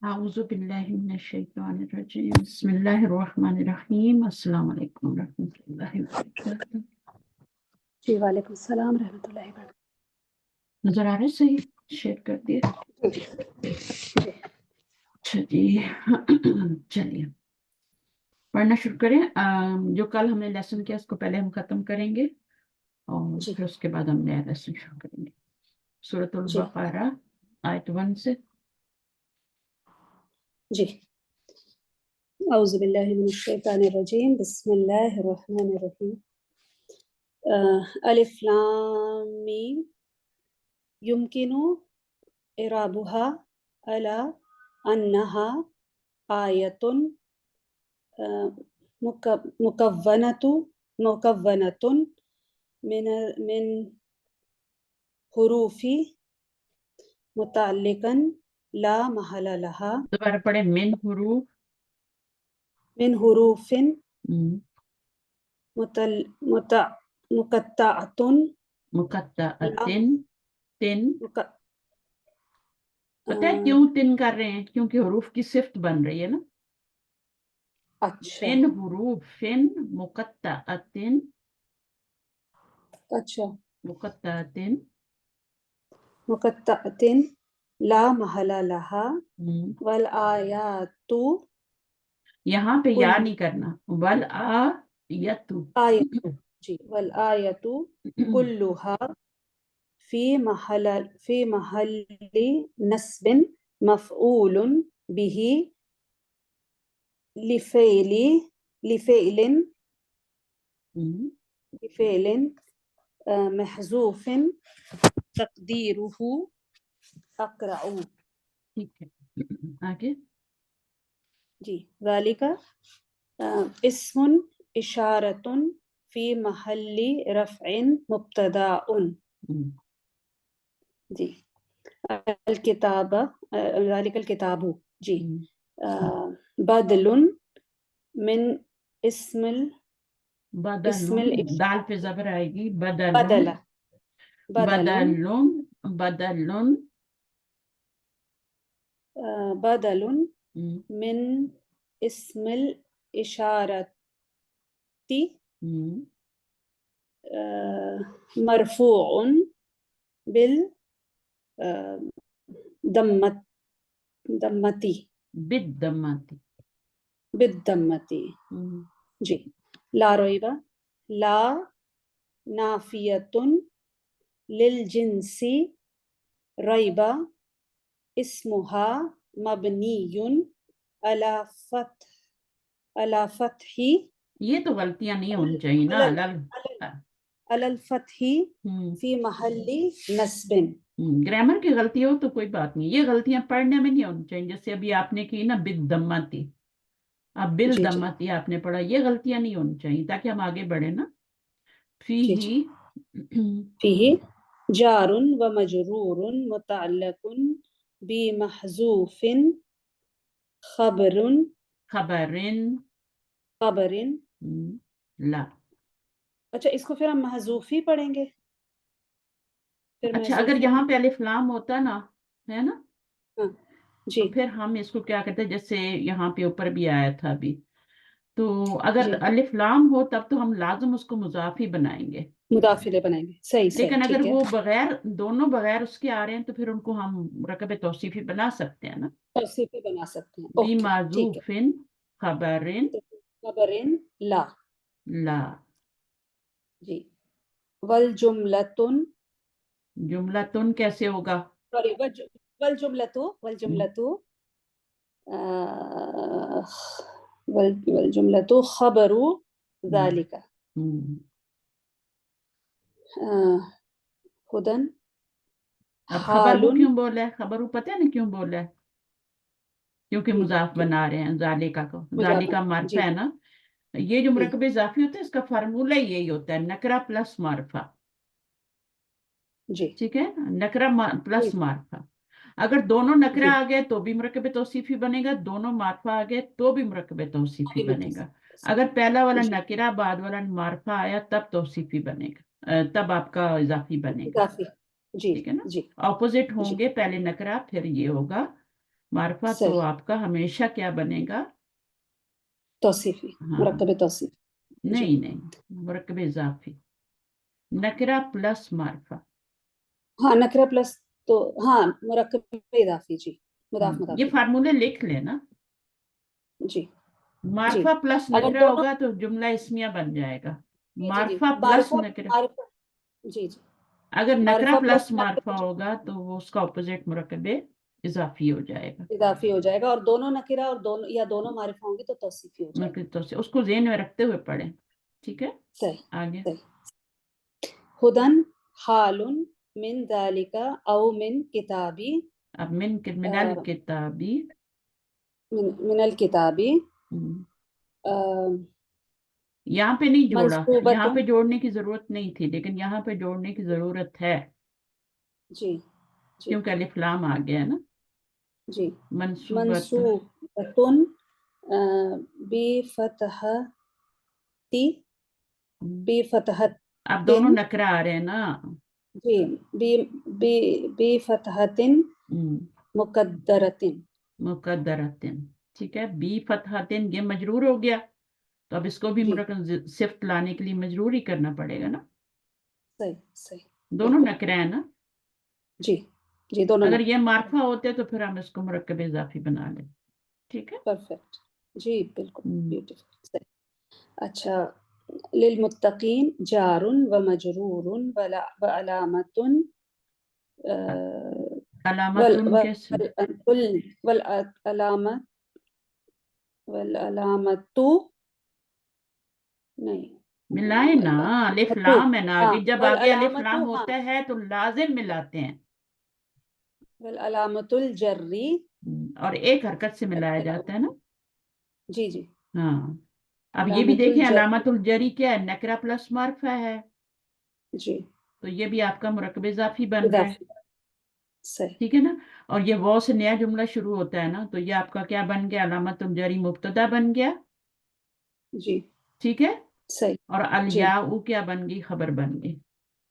اعوذ باللہ من الشیطان الرجیم بسم اللہ الرحمن الرحیم السلام علیکم ورحمۃ اللہ وبرکاتہ۔ جی وعلیکم السلام رحمۃ اللہ وبرکاتہ۔ نظر آ رہے صحیح؟ شیئر کر دیے؟ جی اچھا جی چلیے پڑھنا شروع کریں۔ جو کل ہم نے لیسن کیا اس کو پہلے ہم ختم کریں گے اور جی پھر اس کے بعد ہم نیا لیسن شروع کریں گے۔ سورۃ جی البقرہ آیت 1 سے۔ جی اعوذ باللہ من الشیطان الرجیم بسم اللہ الرحمن الرحیم۔ الف لام میم یمکن اعرابها على انها آیۃ مکونۃ من حروف متعلقا لا محل لها دوبارہ پڑھیں۔ من حروف من حروف مقطعۃ مقطعۃ تن۔ مق- پتہ ہے کیوں تن کر رہے ہیں؟ کیونکہ حروف کی صفت بن رہی ہے نا۔ اچھا من حروف مقطعۃ اچھا مقطعۃ مقطعۃ لا محل لها والآیات یہاں پہ یا کل نہیں کرنا، والآیت آیت جی والآیات كلها في محل نصب مفعول به لفعل محذوف تقدیره اقرأ۔ ٹھیک ہے آگے۔ جی ذالک اسم اشارۃ فی محل رفع مبتداء۔ جی الکتاب ذالک الکتاب جی بدل من اسم اسم دال پہ زبر آئے گی۔ بدل بدل من اسم الاشارۃ مرفوع بالضمۃ جی لا ریب لا نافیۃ للجنس ریب اسمها مبنی علی فتح یہ تو غلطیاں نہیں ہونی چاہیے نا۔ علی الفتح فی محل نصب۔ گرامر کی غلطی ہو تو کوئی بات نہیں، یہ غلطیاں پڑھنے میں نہیں ہونی چاہیے۔ جیسے ابھی آپ نے کی نا بالضمۃ، اب بالضمۃ آپ نے پڑھا، یہ غلطیاں نہیں ہونی چاہیے تاکہ ہم آگے بڑھیں نا۔ فیہ جار و مجرور متعلق بمحذوف خبر لا۔ اچھا اس کو پھر ہم محذوف ہی پڑھیں گے۔ اچھا اگر یہاں پہ الف لام ہوتا نا، ہے نا، جی تو پھر ہم اس کو کیا کہتے ہیں، جیسے یہاں پہ اوپر بھی آیا تھا ابھی، تو اگر الف لام ہو تب تو ہم لازم اس کو مضاف ہی بنائیں گے، مضافلے بنائیں گے۔ صحیح لیکن اگر ٹھیک ہے، وہ بغیر دونوں بغیر اس کے آ رہے ہیں تو پھر ان کو ہم مرکب توصیفی بنا سکتے ہیں نا۔ توصیفی بنا سکتے ہیں۔ بی اوکے ٹھیک ہے۔ معذوف خبر خبر لا لا۔ جی والجملۃ جملتن کیسے ہوگا؟ سوری والجملۃ خبر ذالک ہدن اب خبر حال کو کیوں بولا ہے؟ خبر کو پتہ ہے نا کیوں بولا ہے؟ کیونکہ مضاف بنا رہے ہیں ذالکا کو، ذالکا معرفہ ہے نا۔ یہ جو مرکب اضافی ہوتا ہے اس کا فارمولہ یہی ہوتا ہے، نکرہ پلس معرفہ۔ جی ٹھیک ہے، نکرہ پلس معرفہ۔ اگر دونوں نکرہ آ گئے تو بھی مرکب توصیفی بنے گا، دونوں معرفہ آ گئے تو بھی مرکب توصیفی بنے گا۔ اگر پہلا والا نکرہ بعد والا معرفہ آیا تب توصیفی بنے گا، تب آپ کا اضافی بنے گا۔ جی ٹھیک ہے نا، جی اپوزٹ ہوں جی گے، پہلے نکرہ پھر یہ ہوگا मारफा तो صحیح आपका हमेशा क्या बनेगा? توصیفی हाँ, مرکب توصیفی جی नहीं, मुरक्कब इजाफी, नकरा प्लस मारफा। ہاں نکرہ پلس تو ہاں مرکب اضافی جی مضاف مضاف ये الیہ फार्मूले लिख लेना। جی جی मारफा प्लस اگر नकरा دونوں होगा तो जुमला इसमिया बन जाएगा। جی جی جی मारफा प्लस معرفہ नकरा, معرفہ جی جی अगर नकरा معرفہ प्लस پلس मारफा نکرہ होगा तो वो उसका ऑपोजिट मुरक्कब इजाफी हो जाएगा। اضافی ہو جائے گا اور دونوں نکرہ اور دونوں یا دونوں معرفہ ہوں گے تو توصیفی ہو جائے گا मुरक्कब तो उसको ذہن में रखते हुए पढ़ें, ठीक है? صحیح आगे صحیح ہدن حال من ذالک او من کتابی अब من अल किताबी, من الکتابی यहाँ पे नहीं जोड़ा, منصوبت यहाँ पे जोड़ने की जरूरत नहीं थी, लेकिन यहाँ पे जोड़ने की जरूरत है جی جی क्योंकि अलिफ लाम आ गया है ना। جی मंसूबत, منصوبت بفتحتی بفتحت अब दोनों नकरा आ रहे हैं ना। جی بفتحت مقدرت मुकद्दरतिन, ठीक है। बी फतहतिन ये मजरूर हो गया, तो अब इसको भी جی मुरक्कब सिफ्त लाने के लिए मजरूर ही करना पड़ेगा ना। صحیح صحیح दोनों بالکل नकरा है ना। جی جی دونوں अगर نکرہ ये मार्फा होते तो फिर हम इसको मुरक्कब इजाफी बना लें, ठीक है। پرفیکٹ جی بالکل हम्म, بیوٹیفل صحیح اچھا للمتقین جار و مجرور وعلامت अलामतुन कैसे والعلامت والعلامت نہیں मिलाए ना, अलिफ والعلامت लाम है ना ہاں आगे, जब आगे अलिफ والعلامت लाम ہاں होता है تو लाजिम मिलाते हैं। والعلامت الجری और एक हरकत से मिलाया जाता है ना। جی جی हाँ, अब ये भी علامت देखें, الجری अलामतुल जरी क्या है? नकरा प्लस मार्फा है, جی तो ये भी आपका मुरक्कब इजाफी बन रहा है, اضافی صحیح ठीक है ना। और ये वो से नया जुमला शुरू होता है ना, तो ये आपका क्या बन गया? अलामतुल जरी मुब्तदा बन गया, جی ठीक है। صحیح और جی अलयाउ क्या बन गई? खबर बन गई।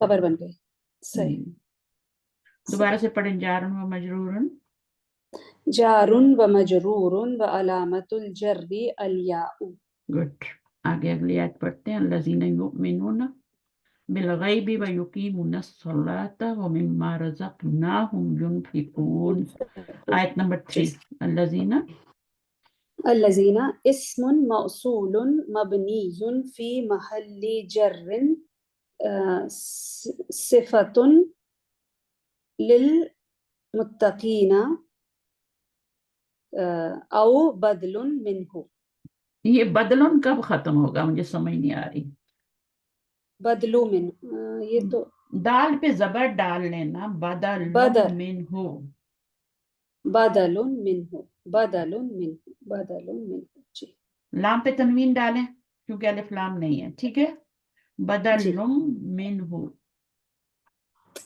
خبر بن گئی صحیح दोबारा صحیح से पढ़ें, जारुन व मजरूरन। جار و مجرور و علامت الجر الیاء गुड, आगे अगली आयत पढ़ते हैं। अल्लज़ीना युमिनूना बिलगैबि व युकीमुना अस्सलाता व मिम्मा रज़क़नाहुम युनफिकून। आयत नंबर 3, अल्लज़ीना الذين اسم موصول مبني في محل جر صفة للمتقين أو بدل منه ये बदलन कब खत्म होगा? मुझे समझ नहीं आ रही। بدل منه یہ تو दाल पे जबर डाल लेना, बदलुम بدل मिनहु। بدل منه بدل منه بدل منه جی लाम पे तनवीन डालें क्योंकि अलिफ लाम नहीं है, ठीक है। جی बदलुम मिनहु।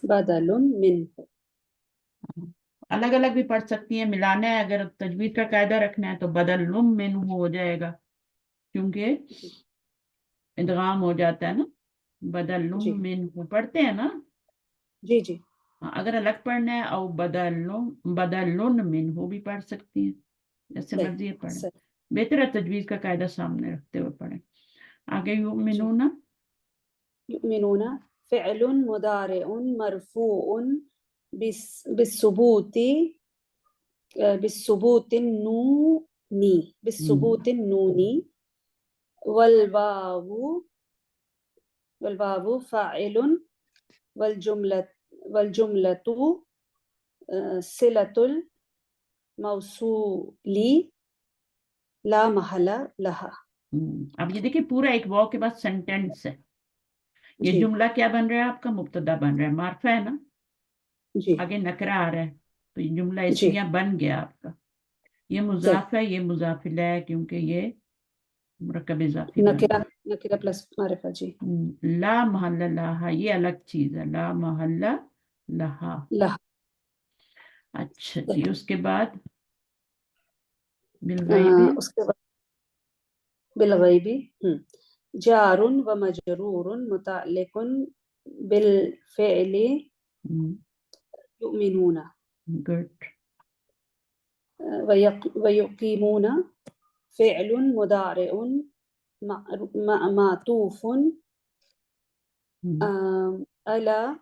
بدل منه अलग अलग भी पढ़ सकती हैं, मिलाना है अगर तजवीद का कायदा रखना है तो बदलुम मिनहु हो जाएगा, क्योंकि جی इदगाम हो जाता है ना। बदलुम جی मिनहु पढ़ते हैं ना। جی جی हाँ, अगर अलग पढ़ना है और बदलुन मिनहु भी पढ़ सकती हैं, जैसे صحیح मर्जी पढ़े। صحیح बेहतर है तजवीज का कायदा सामने रखते हुए पढ़े। आगे جی युमिनूना, يؤمنون فعل مضارع مرفوع بالثبوت بالثبوت النوني بالثبوت النوني والواو والواو فاعل والجملة والجملة صلة الموصول لا محل لها अब ये देखिए पूरा एक वाव के बाद सेंटेंस है। ये جی जुमला क्या बन रहा है? आपका मुब्तदा बन रहा है, मार्फा है ना, جی आगे नकरा आ रहा है, तो ये जुमला جی इसमिया बन गया आपका। ये صحیح मुजाफ है, ये मुजाफिला है, क्योंकि ये मुरक्कब इजाफी बन نکرہ गया। نکرہ پلس معرفہ جی ला महल्ला लहा, ये अलग चीज है, ला महल्ला लहा। لها अच्छा जी, उसके बाद बिलगैबि, اس کے بعد بالغیب جار و مجرور متعلق بالفعل یؤمنون गुड। ويقيمون فعل مضارع معطوف ألا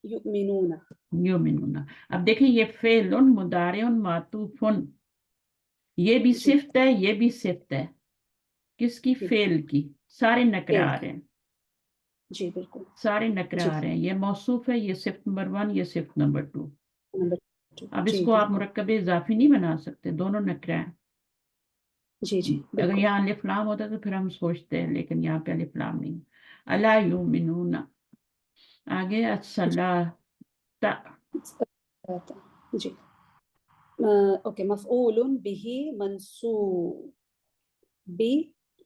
يؤمنون. یؤمنون. اب دیکھیں یہ فعل مضارع معطوف، یہ بھی جی صفت ہے، یہ بھی صفت ہے، کس کی؟ جی فعل کی. سارے نکرے فعل آ کی. رہے ہیں، جی بالکل. سارے نکرے جی آ رہے ہیں. یہ موصوف ہے، یہ صفت نمبر 1، یہ صفت نمبر 2. نمبر 2. اب اس جی کو آپ بالکل. مرکب اضافی نہیں بنا سکتے، دونوں نکرے ہیں. جی جی اگر بالکل. یہاں الف لام ہوتا تو پھر ہم سوچتے ہیں، لیکن یہاں پہ الف لام نہیں. الا یؤمنون. آگے الصلاۃ. جی اوکے. مفعول به منصوب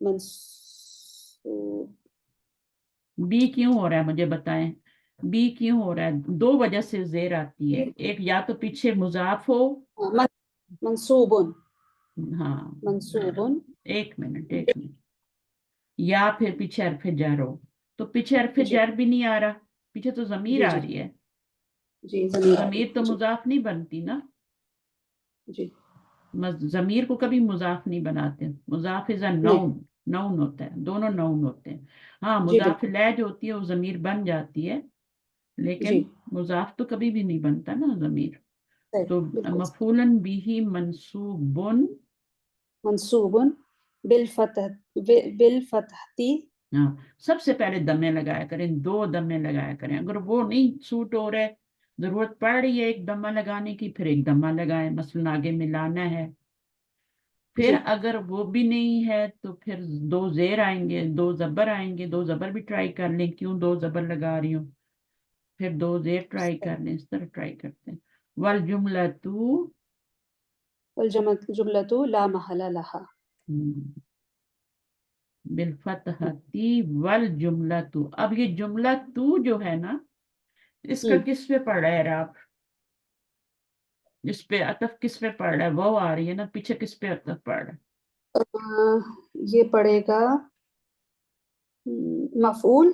منصوب. بی کیوں ہو رہا ہے مجھے بتائیں؟ بی کیوں ہو رہا ہے؟ 2 وجہ سے زیر آتی ہے. ایک یا تو پیچھے مضاف ہو. منصوب ہاں منصوب ایک منٹ، یا پھر پیچھے حرف جر ہو. تو پیچھے حرف جی جر بھی نہیں آ رہا، پیچھے تو ضمیر جی آ جی رہی ہے. جی ضمیر آ رہی ضمیر ہے. تو جی مضاف نہیں بنتی نا. جی ضمیر کو کبھی مضاف نہیں بناتے. مضاف از اے نہیں. نون، نون ہوتا ہے، دونوں نون ہوتے ہیں. ہاں جی مضاف بالکل. الیہ جو ہوتی ہے وہ ضمیر بن جاتی ہے، لیکن جی مضاف تو کبھی بھی نہیں بنتا نا ضمیر. صحیح تو بالکل. مفعول به منصوب. منصوب بالفتح بالفتحتی. ہاں سب سے پہلے دمے لگایا کریں، 2 دمے لگایا کریں. اگر وہ نہیں سوٹ ہو رہا ہے، ضرورت پڑ رہی ہے ایک دمہ لگانے کی، پھر ایک دمہ لگائیں. مثلا آگے ملانا ہے. پھر جی اگر وہ بھی نہیں ہے تو پھر 2 زیر آئیں گے، 2 زبر آئیں گے. 2 زبر بھی ٹرائی کر لیں. کیوں 2 زبر لگا رہی ہوں؟ پھر 2 زیر ٹرائی کر لیں. اس طرح ٹرائی کرتے ہیں. والجملۃ. والجملة لا محل لها. بالفتحتی والجملۃ. اب یہ جملہ تو جو ہے نا، اس کا کس پہ پڑ رہا ہے اعراب؟ اس پہ عطف کس پہ پڑ رہا ہے؟ وہ آ رہی ہے نا پیچھے، کس پہ عطف پڑ رہا ہے؟ یہ پڑے گا مفعول.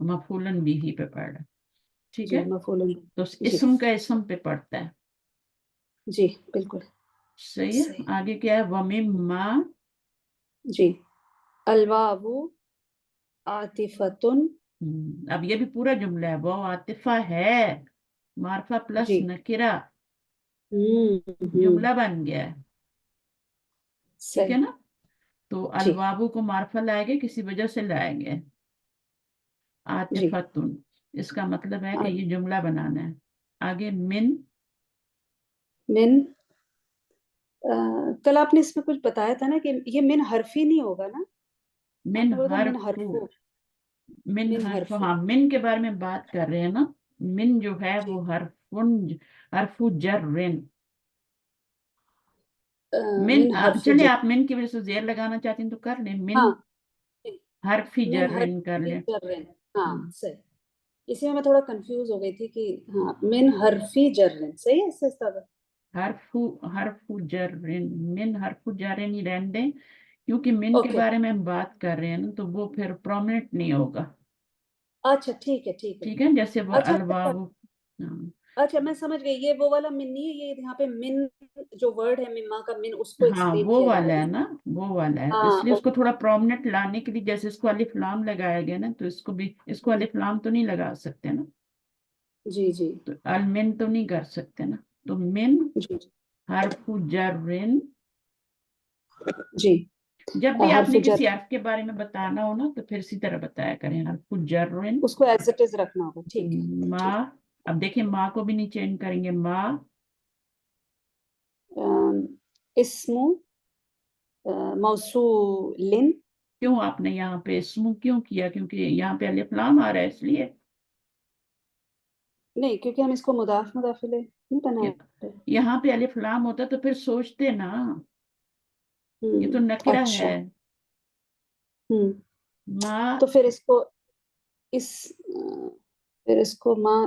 مفعول بھی پہ پڑ رہا ہے. ٹھیک جی ہے، مفعول. تو جی اسم کا اسم پہ پڑتا ہے. جی بالکل صحیح ہے. صحیح. آگے کیا ہے؟ وَمِمَّا. جی الواو عاطفۃ. اب یہ بھی پورا جملہ ہے. وہ عاطفہ ہے، معرفہ پلس جی نکرہ، ہوں جملہ بن گیا ہے. ٹھیک ہے صحیح. نا. تو جی الوابو کو معرفہ لائے گے، کسی وجہ سے لائیں گے. جی عاطفتن، اس کا مطلب ہے کہ یہ جملہ بنانا ہے. آگے من. من کل آپ نے اس میں کچھ بتایا تھا نا کہ یہ من حرفی نہیں ہوگا نا. آپ من نے بولا تھا من حرف. حرفو. من من حرف، حرفو. ہاں من کے بارے میں بات کر رہے ہیں نا. من جو ہے جی وہ حرف جر. من من حرف چلے جر. آپ من کی وجہ سے زیر لگانا چاہتے ہیں تو کر لیں. من ہاں حرف من جر کر حرف لیں. جر. ہاں صحیح. اسی میں تھوڑا کنفیوز ہو گئی تھی کہ ہاں من حرفی جر. صحیح ہے اس سے استاد. حرف جر. من حرف جر نہیں رہنے دیں، کیونکہ من کے اوکے بارے میں ہم بات کر رہے ہیں نا، تو وہ پھر پرومننٹ نہیں ہوگا. اچھا ٹھیک ہے ٹھیک ہے. ٹھیک ہے، جیسے وہ اچھا الواو. اچھا میں سمجھ گئی. یہ وہ والا من نہیں ہے، یہ یہاں پہ من جو ورڈ ہے مما کا من، اس کو ہاں ایکسپلین وہ کیا جا والا رہا ہے ہے. نا، وہ والا ہے. تو اس لیے ہاں اس کو تھوڑا پرومننٹ لانے کے لیے، جیسے اس کو الف لام لگایا گیا نا، تو اس کو بھی، اس کو الف لام تو نہیں لگا سکتے نا. جی جی تو المن تو نہیں کر سکتے نا. تو من جی حرف جر. جی جب بھی آپ حرف نے جر کسی حرف کے بارے میں بتانا ہو نا، تو پھر اسی طرح بتایا کریں. حرف جر. اس کو ایز اٹ از رکھنا ہوگا. ٹھیک ہے. ما. اب دیکھیں ما کو بھی نہیں چینج کریں گے. ما اسم موصول. کیوں آپ نے یہاں پہ اسم کیوں کیا؟ کیونکہ یہاں پہ الف لام آ رہا ہے اس لیے. نہیں کیونکہ ہم اس کو مضاف مضافلے نہیں بنایا. یہاں پہ الف لام ہوتا تو پھر سوچتے نا، یہ تو نکرہ اچھا. ہے. ما. تو پھر اس کو اس پھر اس کو ماں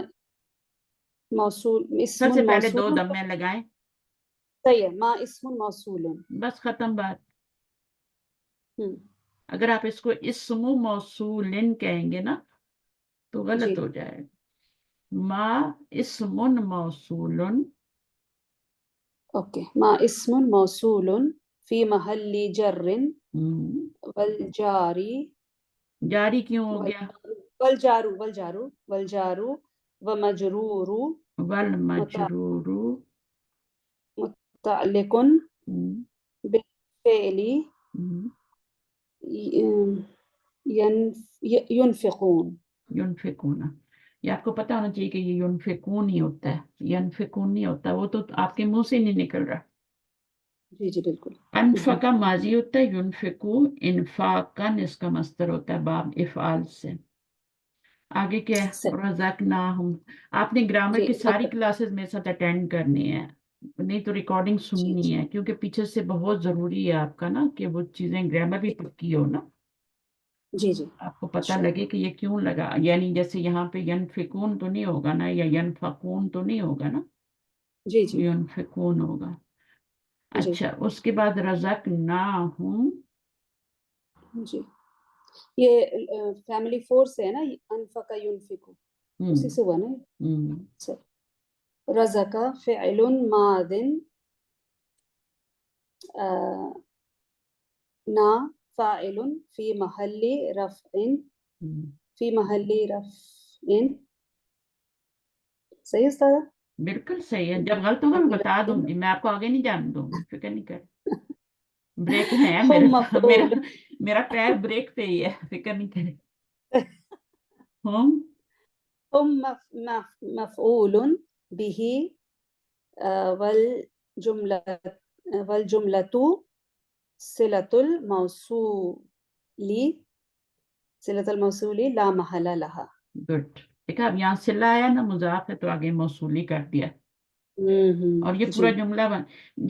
موصول سب اسم سے پہلے 2 موصول. دمے لگائیں، صحیح ہے. ماں اسم موصول. بس ختم بات. ہوں اگر آپ اس کو اسم موصول کہیں گے نا تو جی غلط ہو جائے. ما اسم موصول اوكي ما اسم موصول في محل جر والجار جاری کیوں ہو گیا؟ والجار ومجرور والمجرور متعلق ہم، بالفعل ہم، ينفقون. ينفقون. یہ آپ کو پتا ہونا چاہیے کہ یہ ينفقون ہی ہوتا ہے، ينفقون نہیں ہوتا، وہ تو آپ کے منہ سے نہیں نکل رہا. جی جی بالکل. انفقا ماضی ہوتا ہے، ينفقو انفاقن اس کا مصدر ہوتا ہے باب افعال سے. آگے کیا ہے؟ رزقناہم. آپ نے گرامر جی کی ساری کلاسز میرے ساتھ اٹینڈ کرنی ہے، نہیں تو ریکارڈنگ سننی ہے، کیونکہ پیچھے سے بہت ضروری ہے آپ کا نا کہ وہ چیزیں گرامر بھی پکی ہو نا، جی جی آپ کو پتہ لگے کہ یہ کیوں لگا. یعنی جیسے یہاں پہ ینفقون تو نہیں ہوگا نا، یا ینفقون تو نہیں ہوگا نا، جی جی ینفقون ہوگا. جی اچھا اس کے بعد رزقناہم. جی یہ فیملی فورس ہے نا، انفق ينفق اسی سے ہوا نا. رزق فعل ماض نا فاعل في محل رفع في محل رفع. صحیح استاد؟ بالکل صحیح ہے، جب غلط ہوگا میں بتا دوں گی، میں آپ کو آگے نہیں جان دوں گی، فکر نہیں کر. بریک ہے میرے ہم پاس، میرا مفعول میرا پیر بریک پہ ہی ہے، فکر نہیں کرے. ہم مفعول به والجملة صلة الموصول لا محل لها. گڈ. دیکھا اب یہاں صلہ آیا نا، مضاف ہے تو آگے موصولی کر دیا، اور یہ پورا جی جملہ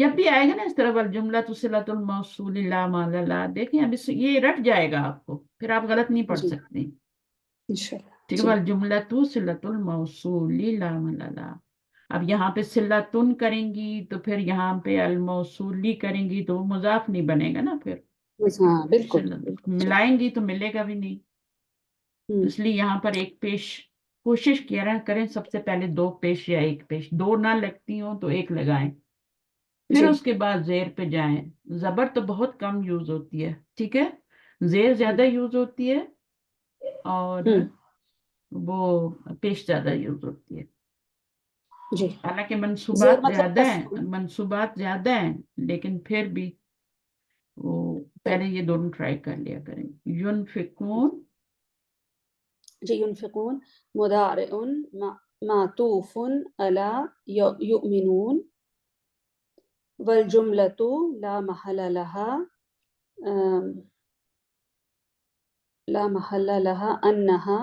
جب بھی آئے گا نا اس طرح والجملہ تو صلۃ الموصول لا محل لہا، دیکھیں اب یہ رٹ جائے گا آپ کو، پھر آپ غلط نہیں پڑھ جی سکتے. انشاءاللہ. ٹھیک ہے، جی والجملہ تو صلۃ الموصول لا محل لہا. اب یہاں پہ صلتن کریں گی تو پھر یہاں پہ الموصولی کریں گی تو وہ مضاف نہیں بنے گا نا، پھر ہاں بالکل صلت بالکل. جی ملائیں گی تو ملے گا بھی نہیں. تو اس لیے یہاں پر ایک پیش کوشش کیا رہا کریں، سب سے پہلے دو پیش یا ایک پیش، دو نہ لگتی ہوں تو ایک لگائیں، پھر جی اس کے بعد زیر پہ جائیں. زبر تو بہت کم یوز ہوتی ہے، ٹھیک ہے، زیر زیادہ یوز ہوتی ہے، اور وہ پیش زیادہ یوز ہوتی ہے. جی حالانکہ زیر منصوبات مطلب زیادہ ہیں، منصوبات زیادہ ہیں، لیکن پھر بھی وہ پہلے یہ دونوں ٹرائی کر لیا کریں. ينفقون. جی ينفقون مضارع معطوف على يؤمنون والجملة لا محل لها لا محل لها أنها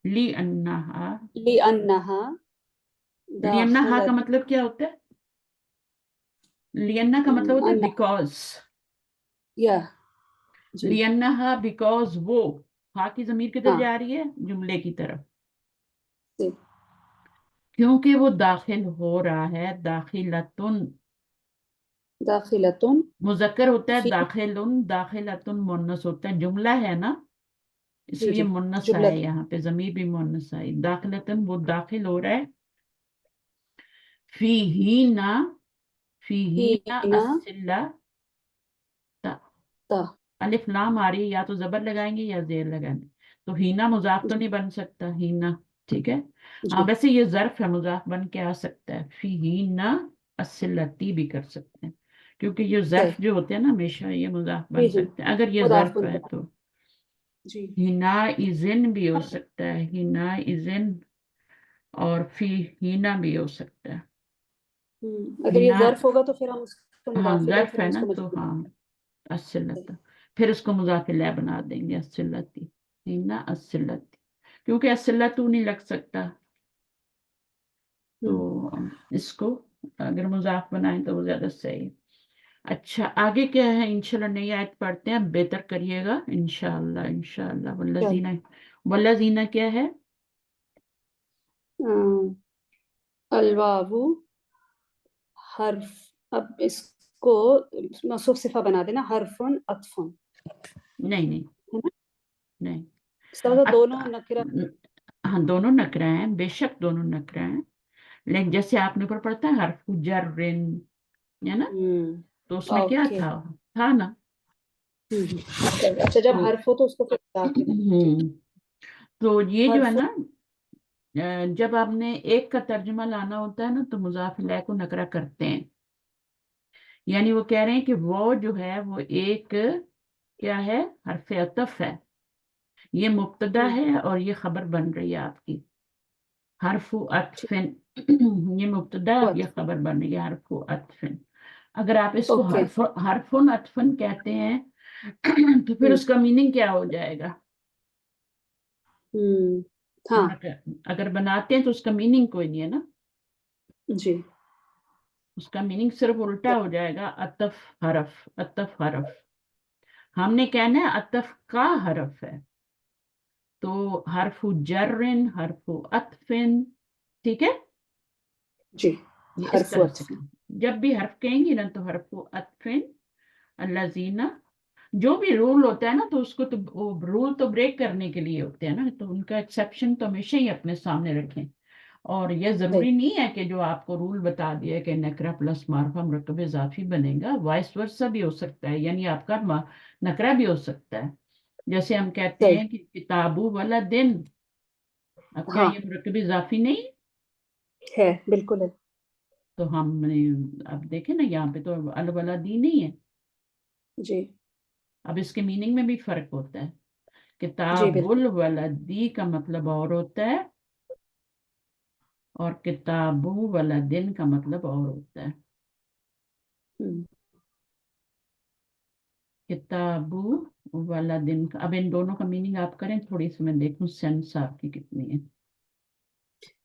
لأنها. لأنها لأنها کا داخلة مطلب کیا ہوتا ہے؟ لأنها کا مطلب ہوتا ہے أن بیکاز. یا جی لأنها بیکاز وہ، ہا کی ضمیر کدھر ہاں جا رہی ہے؟ جملے کی طرف، جی کیونکہ وہ داخل ہو رہا ہے. داخلتن داخلة مذکر ہوتا ہے، في داخلن داخلتن مؤنث ہوتا ہے، جملہ ہے نا اس جی لیے جی مؤنث آیا جملة یہاں پہ، ضمیر بھی مؤنث آئی. داخلتن وہ داخل ہو رہا ہے، فیہنا فیہنا حين الصلہ. تا الف لام آ رہی ہے، یا تو زبر لگائیں گے یا زیر لگائیں گے، تو ہینا مضاف تو جی نہیں بن سکتا ہینا، ٹھیک ہے. ہاں جی ویسے یہ ظرف ہے، مضاف بن کے آ سکتا ہے، فی ہینا الصلتی بھی کر سکتے ہیں، کیونکہ یہ صحیح. ظرف جو ہوتے ہیں نا ہمیشہ یہ مضاف جی بن جی سکتے ہیں اگر یہ مضاف ظرف ہے بنتا تو. جی ہینا ازن بھی ہو سکتا ہے، ہینا ازن، اور فی ہینا بھی ہو سکتا ہے. اگر یہ ہینا ظرف ہوگا تو پھر ہم اس کو ہاں مضاف الیہ، ظرف پھر ہے ہم اس نا کو تو مجرور. ہاں الصلت، پھر اس کو مضاف الیہ بنا دیں گے الصلتی. ہینا الصلتی، کیونکہ الصلۃ نہیں لگ سکتا، تو اس کو اگر مضاف بنائیں تو وہ زیادہ صحیح ہے. اچھا آگے کیا ہے؟ انشاءاللہ نئی آیت پڑھتے ہیں، بہتر کریے گا انشاءاللہ انشاءاللہ. والذین، والذین کیا ہے؟ الواو حرف، اب اس کو موصوف صفہ بنا دینا، حرف عطف نہیں نہیں ہے نا. نہیں. استاد دونوں نکرہ. ہاں دونوں نکرہ ہیں، بے شک دونوں نکرہ ہیں، لیکن جیسے آپ نے اوپر پڑھتا ہے حرف جر، है ना, तो उसमें क्या ओके। था ना। अच्छा, जब तो हर्फ हो तो उसको फिर इजाफी बनाना, ठीक। तो ये जो है हर्फ। ना, जब आपने एक का तर्जुमा लाना होता है ना, तो मुजाफ इलैह को नकरा करते हैं। यानी वो कह रहे हैं कि वो जो है वो एक क्या है, हरफ अतफ है, ये मुब्तदा है और ये खबर बन रही है आपकी, हरफु ठीक। अतफिन। ये मुब्तदा है और ये हुआ। खबर बन रही है, हरफु अतफिन। अगर आप इसको ओके। हरफुन अतफन कहते हैं तो फिर उसका मीनिंग क्या हो जाएगा। हाँ अगर बनाते हैं तो उसका मीनिंग कोई नहीं है ना, जी। उसका मीनिंग सिर्फ उल्टा हो जाएगा, अतफ हरफ, अतफ हरफ। हमने कहना है अतफ का हरफ है, तो हरफु जर्रिन, हरफु अतफिन, ठीक है। जी। ये इस हर्फ तरह से अतफ। कहें, जब भी हर्फ कहेंगी ना तो हरफु अतफिन अल्लाजीना। जो भी रूल होता है ना, तो उसको तो वो रूल तो ब्रेक करने के लिए होते हैं ना, तो उनका एक्सेप्शन तो हमेशा ही अपने सामने रखें। और ये सही। जरूरी नहीं है कि जो आपको रूल बता दिया कि नकरा प्लस मार्फा मुरक्कब इजाफी बनेगा, वाइस वर्सा भी हो सकता है, यानी आपका नकरा भी हो सकता है। जैसे हम कहते सही। हैं कि किताबू वाला दिन, अब क्या ये हाँ मुरक्कब इजाफी नहीं है? है, बिल्कुल है। तो हमने अब देखे ना, यहाँ पे तो अल वाला दी नहीं है। जी। अब इसके मीनिंग में भी फर्क होता है। जी बिल्कुल। किताबुल वलदी का मतलब और होता है, और किताबु वलदिन का मतलब और होता है। हम्म, किताबु वलदिन का, अब इन दोनों का मीनिंग आप करें थोड़ी सी, मैं देखूं सेंस आपकी कितनी है।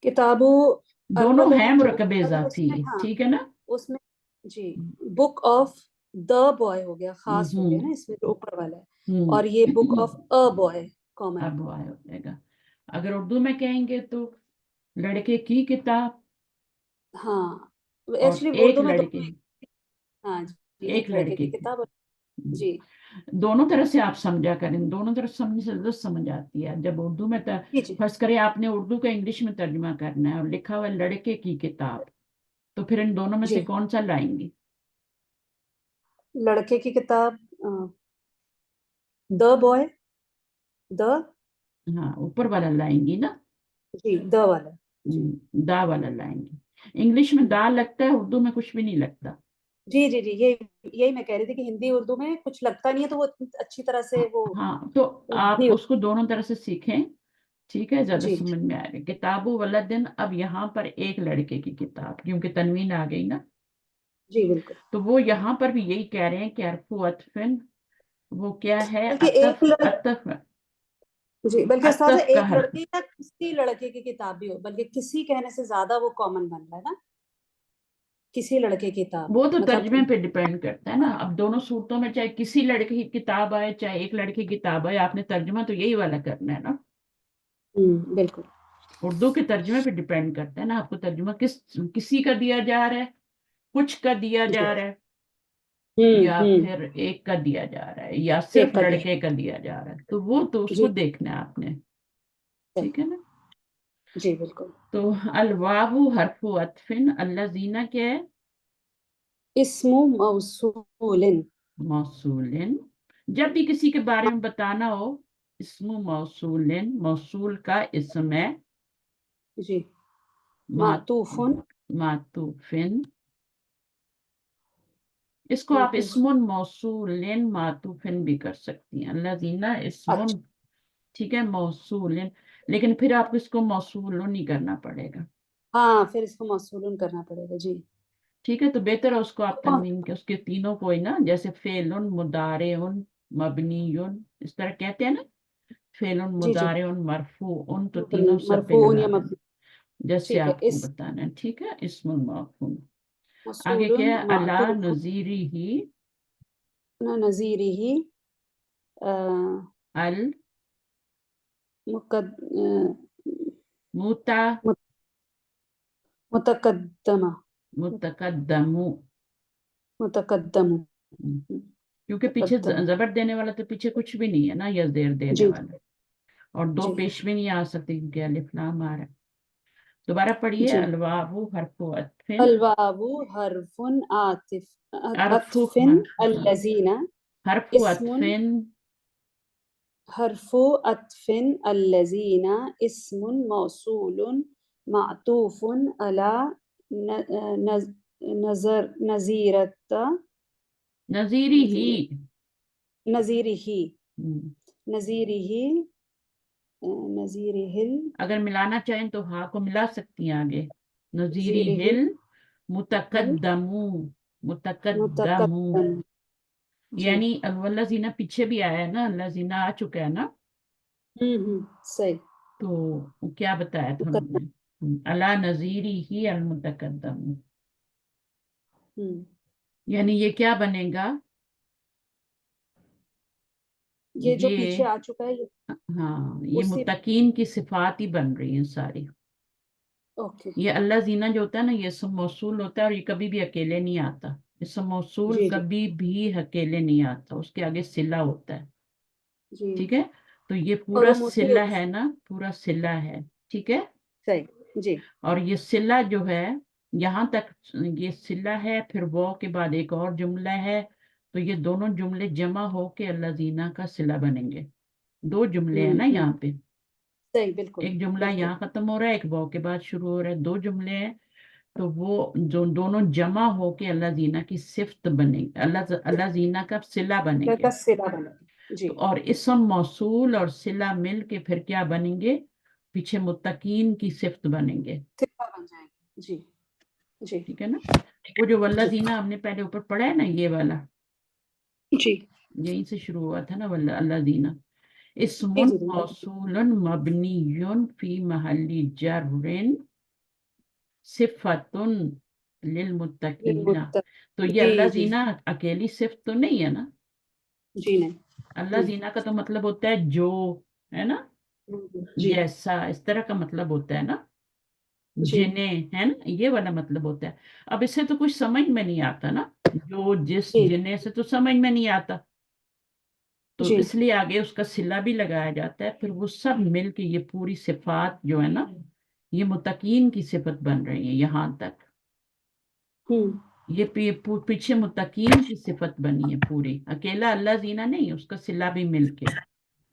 किताबो दोनों हैं अलवलदी जो मुरकब होता है इजाफी, उसमें, हाँ ठीक है ना। उसमें। जी। बुक ऑफ द बॉय हो गया, खास हो गया हम्म ना, इसमें जो ऊपर वाला है। और ये book hmm. Of a boy common है। अब वो आया हो जाएगा। अगर उर्दू में कहेंगे तो लड़के की किताब, हाँ, और एक्चुअली एक उर्दू में लड़के, दोनों हाँ जी, एक एक लड़के लड़के की की। किताब जी। दोनों तरह से आप समझा करें, दोनों तरफ समझने से जरूरत समझ आती है। जब उर्दू में जी जी। फर्ज करें आपने उर्दू का इंग्लिश में तर्जुमा करना है और लिखा हुआ है लड़के की किताब, तो फिर इन दोनों में से जी, कौन सा लाएंगी। लड़के की किताब, द बॉय, द, हाँ, ऊपर वाला लाएंगी ना। जी द वाला। जी। दा वाला लाएंगी। इंग्लिश में दा लगता है, उर्दू में कुछ भी नहीं लगता। जी जी जी, यही यही मैं कह रही थी कि हिंदी उर्दू में कुछ लगता नहीं है, तो वो अच्छी तरह से वो हाँ, तो आप नहीं होता। उसको दोनों तरह से सीखें, ठीक है, ज्यादा जी समझ में आएगा। किताबु वलदिन, अब यहाँ पर एक लड़के की किताब, क्योंकि तनवीन आ गई ना, जी बिल्कुल। तो वो यहाँ पर भी यही कह रहे हैं कि अरफु अतफिन, वो क्या है, बल्कि अतफ, एक अतफ, जी, बल्कि उस्ताद अतफ का एक हर्फ। लड़के या किसी लड़के की किताब भी हो, बल्कि किसी कहने से ज्यादा वो कॉमन बन रहा है ना, किसी लड़के की किताब वो तो मतलब। तर्जमे पे डिपेंड करता है ना। अब दोनों सूरतों में चाहे किसी लड़के की किताब आए चाहे एक लड़के की किताब आए, आपने तर्जमा तो यही वाला करना है ना। बिल्कुल। उर्दू के तर्जमे पे डिपेंड करता है ना, आपको तर्जुमा किसी का दिया जा रहा है, कुछ का दिया जी। जा रहा है, या हम्म। फिर एक का दिया जा रहा है, या सिर्फ एक का दिया। लड़के का दिया जा रहा है, तो वो तो उसको जी देखना है आपने, ठीक है ना। जी बिल्कुल। तो अलवाहु हरफु अतफिन, अल्लाजीना क्या है, इस्मु मौसूलिन। मौसूलिन। जब भी किसी के बारे में बताना हो, इस्मु मौसूलिन, मौसूल का इसम है, जी। मा- मातूफुन। मातूफिन। इसको आप मातूफ। इस्मुन मौसूलिन मातूफिन भी कर सकती हैं, अल्लाजीना इस्मुन, अच्छा। ठीक है, मौसूलिन। लेकिन फिर आपको इसको मौसूलन ही करना पड़ेगा, हाँ, फिर इसको मौसूलन करना पड़ेगा जी। ठीक है। तो बेहतर है उसको आप हाँ, तनवीन के, उसके तीनों को ही ना, जैसे फेलुन, मुदारिउन, मबनियुन, इस तरह कहते हैं ना, फेलुन, जी जी। मुदारिउन, मरफूउन, तो तीनों सर पे मरफून लगा या देना, जैसे ठीक है। आपको इस बताना है, ठीक है। इस्मुल मौसूल। आगे मौसूलन क्या है, अला मातूफुन नजीरी ही, नजीरी ही, अल मुकद मुता मुतकद्दमा। मुतकद्दमु। मुतकद्दम। क्योंकि पीछे तकद्दम। जबर देने वाला तो पीछे कुछ भी नहीं है ना, या जेर देने जी वाला, और दो जी। पेश भी नहीं आ सकती क्योंकि अलिफ लाम आ रहा है। दोबारा पढ़िए, जी। अलवाबु हरफु अत्फिन, अलवाबु हरफुन आतिफ अरफु अत्फिन हाँ, अल्लजीना हरफु इस्मुन अत्फिन, हरफु अत्फिन अल्लजीना इस्मुन मौसूलुन मातूफुन अला नजर नजीरता नजीरी ही। नजीरिही हम्म, नजीरिही नजीरिहिल अगर मिलाना चाहें तो हा को मिला सकती हैं आगे, नजीरी नजीरिहिल हिल, मुतकद्दमू, मुतकद्दमू, मुतकद्दम। जी। यानी वल्लज़ीना पीछे भी आया है ना, अल्लज़ीना आ चुका है ना, सही। तो क्या बताया था मुकद्दम। हमने, अला नजीरी ही अल मुतकद्दम, हम्म। यानी ये क्या बनेगा, ये जो पीछे ये आ चुका है ये हाँ ये उसी। मुत्तकीन की सिफात ही बन रही हैं सारी। ओके। ये अल्लाह जीना जो होता है ना, ये इसम मौसूल होता है और ये कभी भी अकेले नहीं आता, इसम मौसूल जी जी कभी भी अकेले नहीं आता, उसके आगे सिला होता है। जी। ठीक है, तो ये और पूरा वो मोस्टली सिला है ना, पूरा सिला है। ठीक है, सही। जी और ये सिला जो है, यहाँ तक ये सिला है, फिर वो के बाद एक और जुमला है, तो ये दोनों जुमले जमा होके अल्लाह जीना का सिला बनेंगे। दो जुमले हैं ना हम्म। यहाँ पे, सही। बिल्कुल एक जुमला बिल्कुल। यहाँ खत्म हो रहा है, एक वाव के बाद शुरू हो रहा है, दो जुमले हैं, तो वो जो दोनों जमा होके अल्लाह जीना की सिफ्त बनेंगे, अल्लाह अल्लाह जीना का सिला का बनेंगे। सिरा बना। जी। तो और इसम मौसूल और सिला मिल के फिर क्या बनेंगे, पीछे मुत्तकीन की सिफ्त बनेंगे। सिरा बन जाएगी। जी जी ठीक है ना, वो जो वल्ला जी जीना हमने पहले ऊपर पढ़ा है ना, ये वाला जी यहीं से शुरू हुआ था ना, वल्ला अल्लाह जीना, जी इस्मुन जी जी। मौसूलन मबनियुन फी महल्ली जर्रिन सिफतुन लिल ये मुत्तकीना। मुत्तक। तो ये जी अल्लाह जी जीना अकेली सिफ्त तो नहीं है ना, जी नहीं। अल्लाह जीना का तो मतलब होता है जो, है ना, जी जैसा, इस तरह का मतलब होता है ना, जी जिन्हें, है ना, ये वाला मतलब होता है। अब इससे तो कुछ समझ में नहीं आता ना, जो जिस जी जिन्हें से तो समझ में नहीं आता, तो जी इसलिए आगे उसका सिला भी लगाया जाता है, फिर वो सब मिल के ये पूरी सिफात जो है ना, ये मुत्तकीन की सिफत बन रही है यहाँ तक। हम्म। ये पीछे मुत्तकीन की सिफत बनी है पूरी, अकेला अल्लाह जीना नहीं, उसका सिला भी मिलके।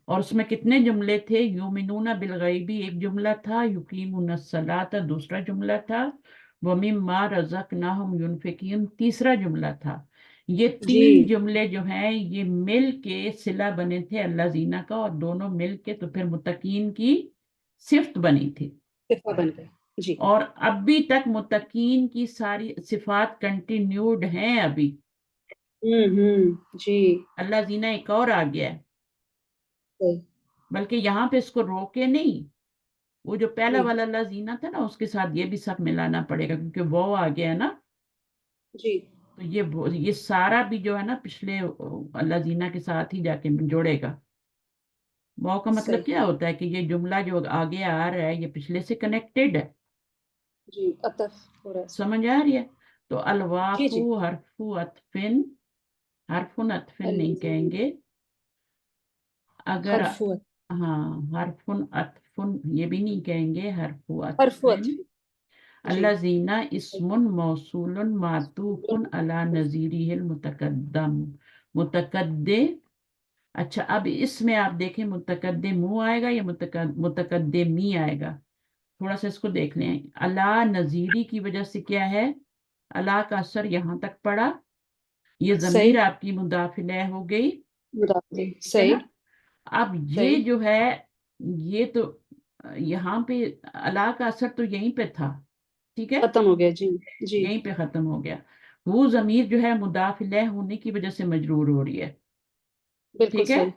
और उसमें कितने जुमले थे, युमिनूना बिलगैबी एक जुमला था, युकीमुन सलाता दूसरा जुमला था, व मिम्मा रज़क़नाहुम युनफिकून तीसरा जुमला था। ये जी। तीन जुमले जो हैं ये मिल के सिला बने थे अल्लाह जीना का, और दोनों मिल के तो फिर मुत्तकीन की सिफ्त बनी थी। सिफा बन गए। जी। और अभी तक मुत्तकीन की सारी सिफात कंटिन्यूड हैं अभी, जी। अल्लाह जीना एक और आ गया है, सही। बल्कि यहाँ पे इसको रोके नहीं, वो जो पहला जी वाला लजीना था ना उसके साथ ये भी सब मिलाना पड़ेगा, क्योंकि वो आ गया है ना, जी तो ये सारा भी जो है ना पिछले लजीना के साथ ही जाके जोड़ेगा। वो का मतलब सही। क्या होता है कि ये जुमला जो आगे आ रहा है ये पिछले से कनेक्टेड है, जी अतफ हो रहा है इसमें। समझ आ रही है। तो जी अलवाफु जी। हरफु अतफिन, हरफुन अतफिन नहीं अल्लज़ीना कहेंगे, अगर हरफुअत हाँ हरफुन अतफुन ये भी नहीं कहेंगे, हरफु हरफुअत। अतफिन, जी। अल्लज़ीना इस्मुन मौसूलुन मातूफुन अला नज़ीरिहिल मुतकद्दम, मुतकद्दे। अच्छा, अब इसमें आप देखें मुतकद्दिमू आएगा या मुतकद्दिमी आएगा, थोड़ा सा इसको देख लें। अला नज़ीरी की वजह से क्या है, अला का असर यहाँ तक पड़ा, ये सही। जमीर आपकी मुदाफिल हो गई। मुदाफ़े ठीक है सही। ना, अब ये सही। जो है, ये तो यहाँ पे अला का असर तो यहीं पे था, ठीक है, खत्म हो गया। जी जी। यहीं पे खत्म हो गया। वो जमीर जो है मुदाफ इलैह होने की वजह से मजरूर हो रही है। बिल्कुल ठीक है,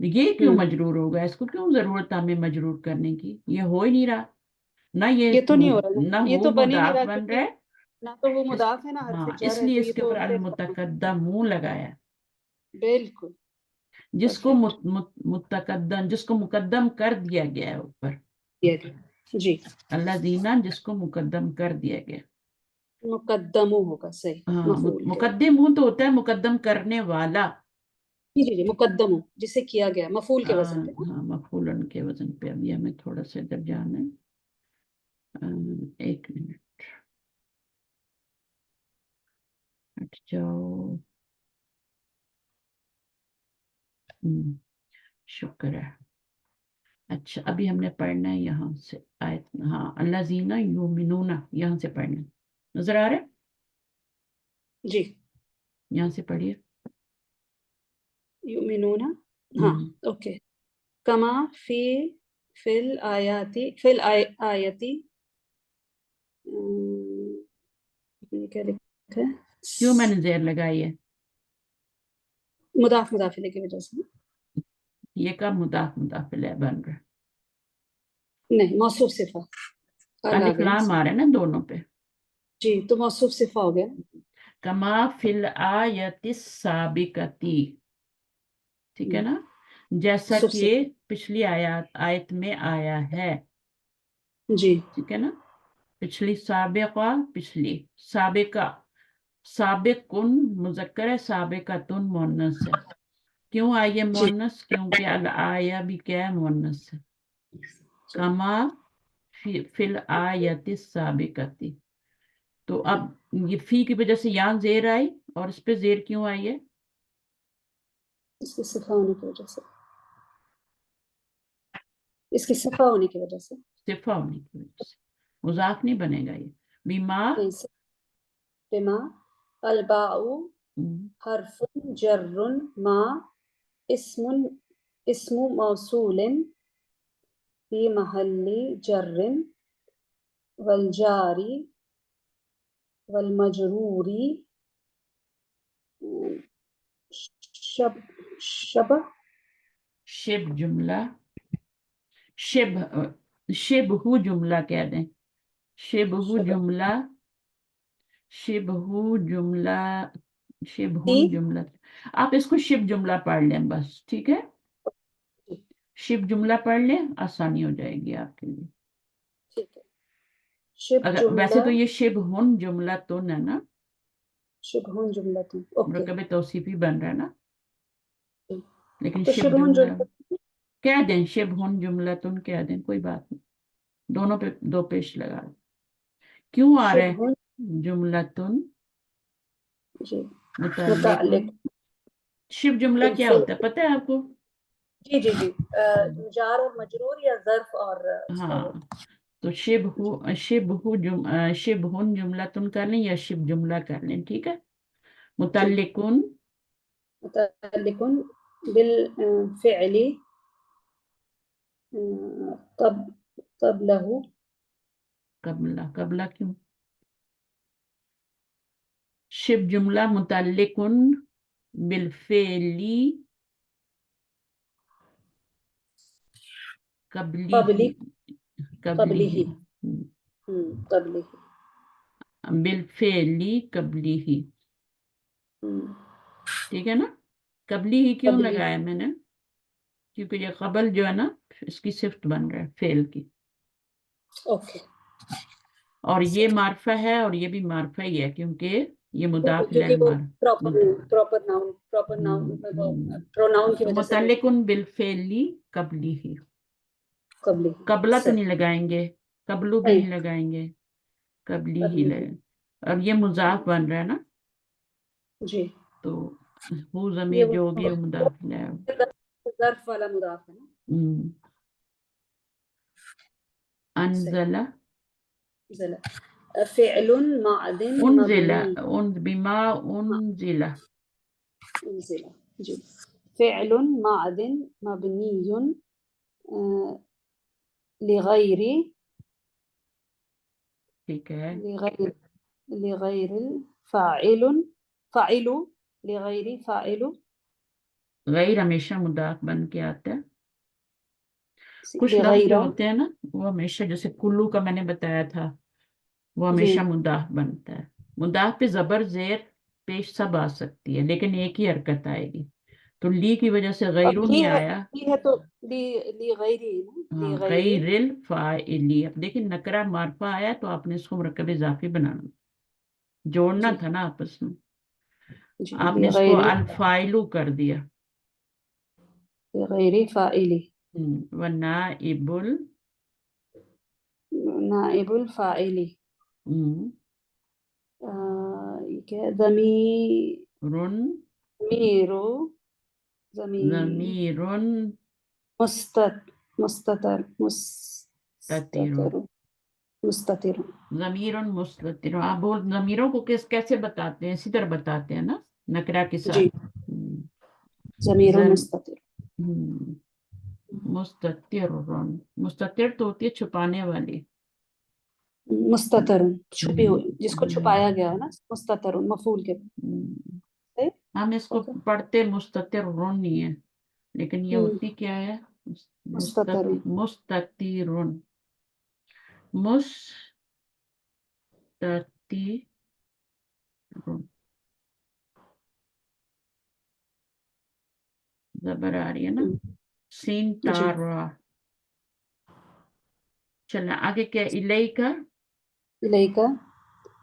सही। ये क्यों मजरूर होगा, इसको क्यों जरूरत है हमें मजरूर करने की, ये हो ही नहीं रहा, ना ये ये तो नहीं हो रहा ना ना, ये वो तो बन ही नहीं मुदाफ रहा बन रहा क्योंकि है। ना तो वो इस मुदाफ है ना हरफ हाँ, जर है, इसलिए तो ये इसके तो ऊपर अल फिर मुतकद्दम लगाया है, बिल्कुल जिसको परफेक्ट मुतकद्दम, जिसको मुकद्दम कर दिया गया है ऊपर, दिया गया। जी। अल्लाह दीना जिसको मुकद्दम कर दिया गया। मुकद्दमु होगा सही। हाँ, मफूल के बाद। मुकद्दिम हूं तो होता है मुकद्दम करने वाला। जी जी जी मुकद्दमु जिसे किया गया मफूल के वजन पे ना। हाँ, मफूलन के वजन पे, अभी हमें थोड़ा सा इधर जाना है। एक मिनट हट जाओ। शुक्र है। अच्छा अभी हमने पढ़ना है यहाँ से आयत, हाँ अल्लाज़ीना युमिनूना, यहाँ से पढ़ना है। नजर आ रहा है? जी। यहाँ से पढ़िए। युमिनूना, हाँ ओके। कमा फी फिल आयाती फिल आयती, ये क्या लिखा है? क्यों मैंने जेर लगाई है? मुदाफ मुदाफिले की वजह से। ये कब मुदाफ मुदाफिल बन रहा है? नहीं, मौसूफ सिफा अल आ अलिफ गया लाम इसमें। आ रहा है ना दोनों पे। जी, तो मौसूफ सिफा हो गया। कमा फिल आयतिस साबिकती, ठीक है ना, जैसा मौसूफ कि सिफा। पिछली आयत में आया है, जी ठीक है ना। पिछली साबिका, पिछली साबिका, साबिकुन मुजक्कर है, साबिकतुन मुअन्नस है। क्यों आई है जी मुअन्नस? क्योंकि अल आया भी क्या है, मुअन्नस है। कमा फिल आयति साबिकती। तो अब ये फी की वजह से यहाँ जेर आई, और इस पे जेर क्यों आई है? इसकी सिफा होने की वजह से, इसकी सिफा होने की वजह से। सिफा होने की वजह से मुजाफ नहीं बनेगा ये। बीमा नहीं से बिमा अलबाउ हरफुन जर्रुन मा इस्मुन इस्मु मौसूलिन फी महल्ली जर्रिन वलजारी वलमजरूरी शब शब शिब जुमला, शिब शिबहु जुमला कह दें, शिबहु शब जुमला, शिबहु जुमला, ती। शिबहुन जुमला। आप इसको शिब जुमला पढ़ लें बस, ठीक है। शिब जुमला पढ़ लें, आसानी हो जाएगी आपके लिए। ठीक है। शिब अगर वैसे जुमला, तो ये शिबहुन जुमला तो ना, शुभहुन जुमलतुन, ओके। मुरकब तौसीफी बन रहा है ना, लेकिन तो शिब शुभहुन जुमला जुमलतुन, कह दें, शिबहुन जुमलतुन कह दें, कोई बात नहीं। दोनों पे दो पेश लगा दें। क्यों आ रहा है शुभहुन। जुमलतुन जी, मुतल्लिकुन? मुतालिक शिब जुमला क्या बिलफिल। होता है पता है आपको? जी जी जी, जार और मजरूर या ज़र्फ और उसका वो। हाँ, तो शिबहुन जुमलतुन कर लें या शिब जुमला कर लें, ठीक है। जी, मुतल्लिकुन मुतालिकुन बिल फ़िअली कब क़ब्लहु। कबला, कबला क्यों? शिब जुमला मुतल्लिकुन बिलफेली कबली, क़ब्ली कबली क़ब्लिही, क़ब्लिही। बिलफेली कबली, ठीक है ना। कबली ही क्यों क़ब्ली, लगाया मैंने? क्योंकि ये कबल जो है ना, इसकी सिफ्त बन रहा है फेल की, ओके। और ये मार्फा है और ये भी मार्फा ही है, क्योंकि ये मुदाफ क्योंकि इलैह वो मार प्रॉपर मुद- प्रॉपर नाउन प्रोनाउन की तो वजह से वो मुतल्लिकुन बिलफेली कबली ही। क़ब्ली। कबला तो सही। नहीं लगाएंगे, कबलू भी नहीं, नहीं लगाएंगे, कबली ही क़ब्ली ही। लगे। और ये मुजाफ बन रहा है ना, जी, तो वो ये जमीर वो जो होगी वो मुदाफ इलैह। ज़र्फ वाला मुदाफ है ना। हम्म, सही। अनजला, ज़ला फ़िअलुन मादिन उनजिला, मबनी। उन बिमा हाँ, उनजिला, ज़ला जी। फ़िअलुन मादिन मबनियुन लिगैरि ठीक है। लिगैर लिगैर फ़ाइलुन फ़ाइलु लिगैरि फ़ाइलु गैर हमेशा मुदाफ बन के आता है। कुछ लफ्ज जो लिगैरा। होते हैं ना, वो हमेशा, जैसे कुल्लू का मैंने बताया था, वो जी, हमेशा मुदाफ बनता है। मुदाफ पे जबर जेर पेश सब आ सकती है, लेकिन एक ही हरकत आएगी। तो ली की वजह से अब गैरू नहीं ये आया। है तो लिगैरि ना, हाँ, लिगैरि। गैरिल फाइली। अब देखिए नकरा मारफा आया तो आपने इसको मुरक्कब इजाफी बनाना, जोड़ना जी था ना आपस में। जी, आपने इसको लिगैरि अल कर दिया। लिगैरि फ़ाइली। वरना इबुल नाइबुल फाइली, हम्म, ये क्या है, ज़मीरो, ज़मीर, ज़मीरुन मुस्ततर, ततीरुन, मुस्ततिर, ज़मीरुन मुस्ततिर। आप बोल ज़मीरों को कैसे बताते हैं, इसी तरह बताते हैं ना, नकरा के साथ। जी, ज़मीर जम मुस्ततिर, मुस्ततिरुन, मुस्ततिर तो होती है छुपाने वाली। मुस्ततर, छुपी हम्म, हुई, जिसको हम्म, छुपाया गया है ना, मुस्ततर मफूल के, हम्म। सही, हम इसको ओके, पढ़ते मुस्ततिरुन नहीं है, लेकिन ये होती क्या है, मुस्ततर, मुस्ततिरुन, मुस्ततिरुन। जबर आ रही है ना, सीन जी, तारा। चलना आगे, क्या इलई का। इलैका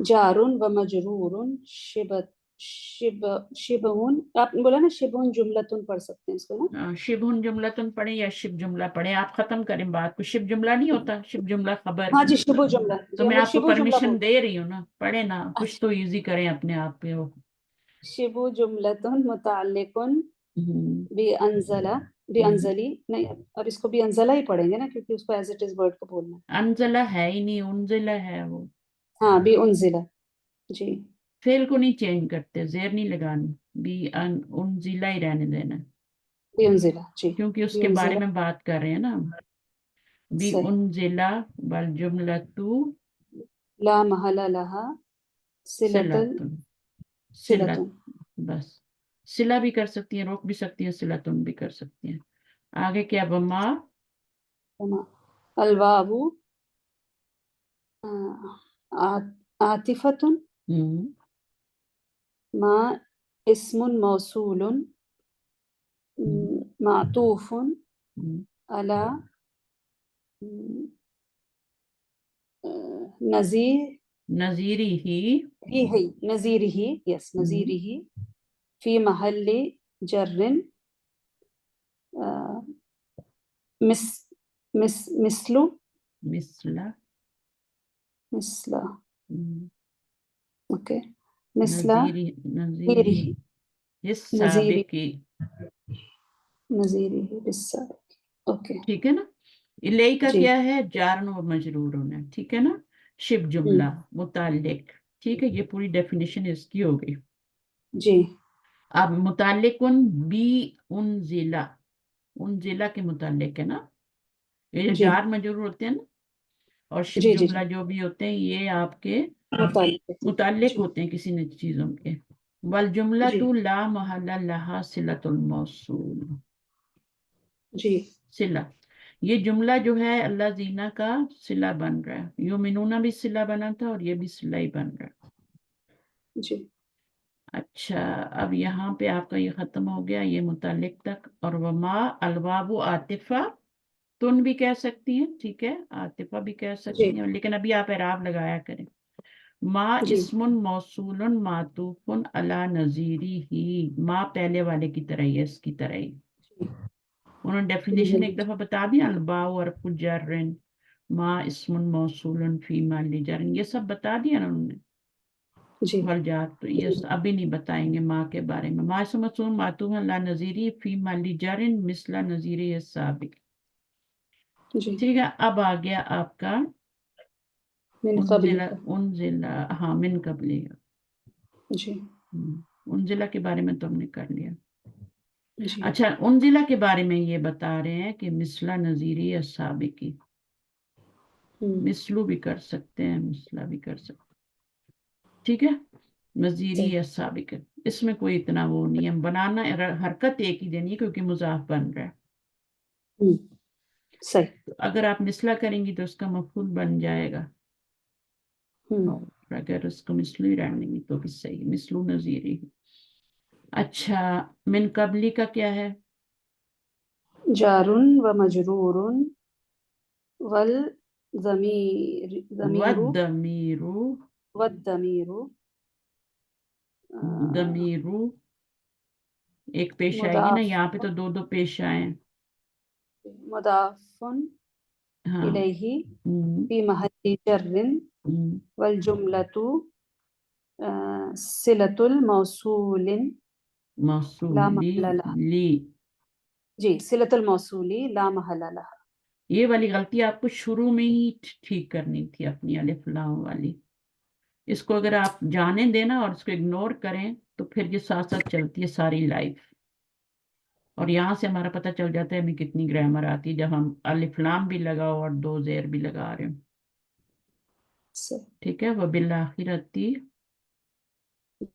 जारुन व मजरूरुन शिब शिबहुन, आपने बोला ना शिबहुन जुमलतुन, पढ़ सकते हैं इसको ना, शिबहुन जुमला तुम पढ़े या शिब जुमला पढ़े, आप खत्म करें बात को। शिब जुमला नहीं होता, शिब जुमला खबर। हाँ जी, शिबु जुमला तो जी, हम मैं लोग आपको शिबु जुमला परमिशन बोलते दे रही हूँ ना, पढ़े ना, हैं। कुछ अच्छा, तो इजी करें अपने आप पे वो। शिबु जुमलतुन मुताल्लिकुन हम्म, बी अनजला, बी हम्म। अनजली नहीं, अब इसको भी अनजला ही पढ़ेंगे ना, क्योंकि उसको एज इट इज वर्ड को बोलना है। अनजला है ही नहीं, उनजिला है वो। हाँ, बी उनजिला, जी, फेल को नहीं चेंज करते, जेर नहीं लगानी, बी अन उनजिला ही रहने देना, बी उनजिला, जी, क्योंकि बी उसके बारे उनजिला, में बात कर रहे हैं ना हम। बी सही, उनजिला वल जुमलतु ला महला लहा सिलतल, सिलतुन, सिलत, सिलतुन, बस। सिला भी कर सकती हैं, रोक भी सकती हैं, सिलतुन भी कर सकती हैं। आगे क्या, वमा। तमा अलवाबु आतिफतुन हम्म, मा इस्मुन मौसूलुन हम्म, मातूफुन हम्म। अला नजीर नजीरी ही। ही, नजीर ही, यस, नजीर हम्म, ही फी महल्ली जर्रिन मिस मिस मिसलु मिसला। मिसला, हम्म, ओके, मिसला नजीरी, नजीरी हीरिही, इस नजीरी, साबिकी। नजीरी बिस्सा, ओके, ठीक है ना। इलेई का जी, क्या है, जारन व मजरूर होना है, ठीक है ना। शिब जुमला, मुताल्लिक। ठीक है, ये पूरी डेफिनेशन इसकी हो गई। जी, अब मुताल्लिकुन बी उन जिला, उन जिला के मुताल्लिक है ना। ये जो जी, जार मजरूर होते हैं ना, और शिब जी, जी, जुमला जी, जो भी होते हैं, ये आपके मुताल्लिक, मुताल्लिक जी, होते हैं किसी न चीजों के। वल जुमला जी, तू ला महल्ला लहा सिलतुल मौसूल, जी, सिला। ये जुमला जो है अल्लाह जीना का सिला बन रहा है, युमिनूना भी सिला बना था और ये भी सिला ही बन रहा है। जी, अच्छा, अब यहाँ पे आपका ये खत्म हो गया, ये मुतालिक तक। और वमा अलवाबु आतिफा, तुन भी कह सकती हैं, ठीक है, आतिफा भी कह जी, सकती हैं, लेकिन अभी आप एराब लगाया करें। मा जी, इस्मुन मौसूलन मातूफुन अला नजीरी ही, माँ पहले वाले की तरह ही है, इसकी तरह ही। उन्होंने डेफिनेशन एक जी, दफा बता दिया, अलबाउ और जर्रन, मा इस्मुन मौसूलन फी माली जर्रन, ये सब बता दिया ना उन्होंने। जी, वल जा, तो ये अभी नहीं बताएंगे माँ के बारे में। मा इस्मुन मौसूलन मातूफुन अला नजीरी फी माली जर्रन मिसला नजीरी साबिक। जी, ठीक है, अब आ गया आपका मिन कबली उनजिला, का, उनजिला, हाँ, मिन कबली। जी, उनजिला के बारे में तो हमने कर लिया। जी, अच्छा, उनजिला के बारे में ये बता रहे हैं कि मिसला नजीरी या साबिकी, मिसलू भी कर सकते हैं, मिसला भी कर सकते हैं, ठीक है। नजीरी सही, या साबिक, इसमें कोई इतना वो नहीं है, बनाना हरकत एक ही देनी है, क्योंकि मुजाफ बन रहा है। हम्म, सही, तो अगर आप मिसला करेंगी तो उसका मफूल बन जाएगा, हम्म, और अगर उसको मिसलू ही रहने देंगी तो भी सही, मिसलू नजीरी। अच्छा, मिन कबली का क्या है, जारुन व मजरूरुन वल जमीरू वदमीरू, वद्दमीरू दमीरू, एक पेश आएगी ना, मुदाफ यहाँ पे तो दो दो पेश आए हैं। मुदाफुन हाँ। इलैहि हम्म, फी महल्ली जर्रिन हम्म, वल जुमलतु सिलतुल मौसूलिन ला मौसूली महल्ला लहा। ली। जी, सिलतुल मौसूली ला महल्ला लहा। ये वाली गलती आपको शुरू में ही ठीक करनी थी, अपनी अलिफ लाम वाली। इसको अगर आप जाने देना और इसको इग्नोर करें तो फिर ये साथ साथ चलती है सारी लाइफ। और यहाँ से हमारा पता चल जाता है हमें कितनी ग्रामर आती है, जब हम अलिफ लाम भी लगाओ और दो जेर भी लगा रहे हो। से ठीक है, वो बिल्लाखिरती।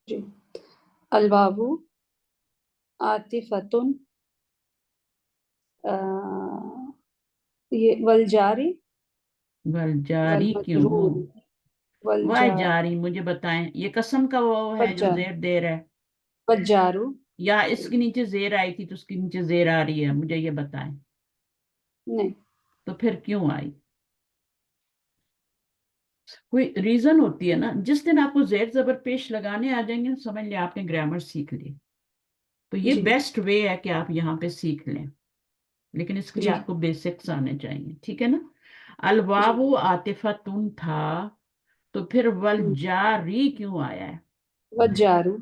जी। अलवाबु आतिफतुन ये वल जारी वल वल जारी क्यों? मजरूर वल वाह जा जारी, मुझे बताएं ये कसम का वो है जो वज्जार जेर दे रहा है, वज्जारु। या इसके नीचे जेर आई थी तो उसके नीचे जेर आ रही है, मुझे ये बताएं। नहीं। तो फिर क्यों आई? कोई रीजन होती है ना। जिस दिन आपको जेर जबर पेश लगाने आ जाएंगे ना, समझ लिया आपने ग्रामर सीख ली। तो ये जी बेस्ट वे है कि आप यहाँ पे सीख लें, लेकिन इसके लिए जी आपको बेसिक्स आने चाहिए, ठीक है ना। जी। अलवाबु आतिफतुन था, तो फिर वल हम्म, जारी क्यों आया है? वज्जारु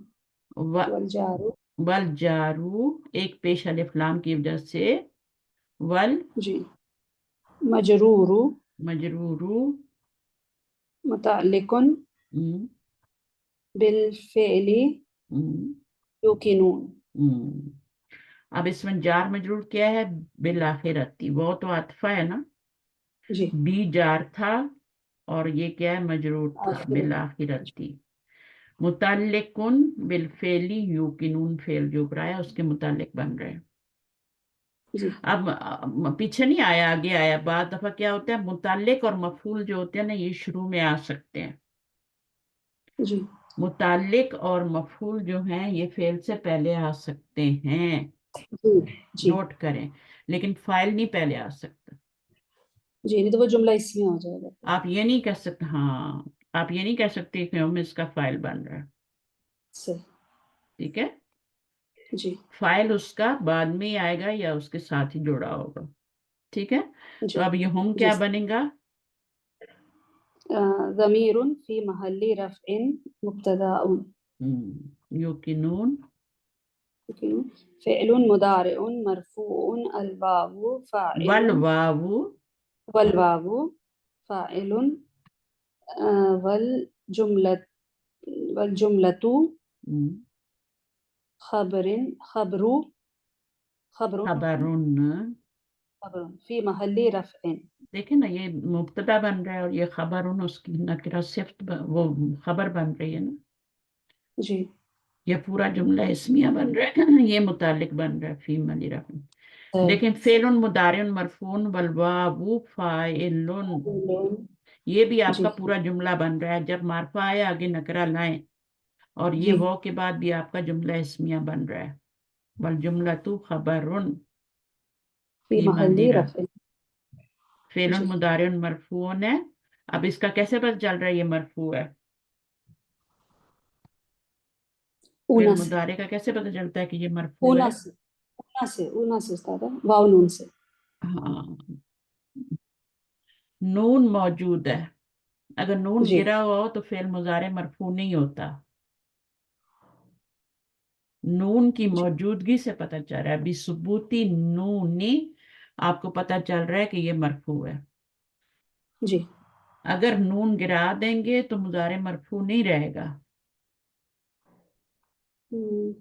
व वल जारु। वल जारू एक पेश अलिफ लाम की वजह से, वल जी। मजरूरु मजरूरू मुतअल्लिकुन हम्म, बिल फ़िअली हम्म, युकिनून। हम्म। अब इसमें जार मजरूर क्या है? बिल आखिरती, वो तो आतफा है ना। जी। बी जार था और ये क्या है? मजरूर था आखिर। बिल आखिरती। मुतल्लिकुन बिल फेली यूकिनून, फेल जो है उसके मुतालिक बन रहे हैं। जी अब पीछे नहीं आया, आगे आया। बाद दफा क्या होता है, मुतालिक और मफूल जो होते हैं ना, ये शुरू में आ सकते हैं। जी मुतालिक और मफूल जो हैं ये फेल से पहले आ सकते हैं, जी जी नोट करें। लेकिन फाइल नहीं पहले आ सकता। जी। नहीं तो वो जुमला इसमें हो जाएगा फिर। आप ये नहीं कह सकते, हाँ, आप ये नहीं कह सकते कि हम इसका फाइल बन रहा है। सही। ठीक है, जी फाइल उसका बाद में ही आएगा या उसके साथ ही जुड़ा होगा। ठीक है, तो जी अब ये हम जी। क्या बनेगा? ज़मीरुन फी महल्ली रफ़इन मुब्तदाउन। युकिनून फ़िअलुन मुदारिउन मरफ़ूउन अल वाwu वल फ़ाइलुन वावु वल वाwu फ़ाइलुन वल जुमलत वल जुमलतु हम्म, खबरिन खबरु खबरुन खबरुन। खबरुन फी महल्ली रफ़इन। देखे ना, ये मुब्तदा बन रहा है और ये खबरुन उसकी नकिरा सिफ्त वो खबर बन रही है ना। जी ये पूरा जुमला इस्मिया बन रहा है ये मुतालिक बन रहा है फी मली रफी। सही लेकिन सही। फेलुन मुदारिन मरफून वल वावु फाइलुन, फ़ाइलुन। ये भी आपका जी पूरा जुमला बन रहा है। जब मार्फा आए आगे नकरा लाएं, और ये जी। वो के बाद भी आपका जुमला इस्मिया बन रहा है। वल जुमला तू खबरुन फी फी महल्ली मंदिरा। रफ़इन। फेलुन जी मुदारिन मरफून है। अब इसका कैसे पता चल रहा है ये मरफू है? फेल ऊना से मुदारे का कैसे पता चलता है कि ये मरफू ऊना है? से ऊना से उस्ताद है वाव नून से। हाँ, नून मौजूद है। अगर नून जी गिरा हुआ हो तो फेल मुजारे मरफू नहीं होता। नून की जी मौजूदगी से पता चल रहा है, बिसुबूती नूनी आपको पता चल रहा है कि ये मरफू है। जी। अगर नून गिरा देंगे तो मुजारे मरफू नहीं रहेगा। हम्म,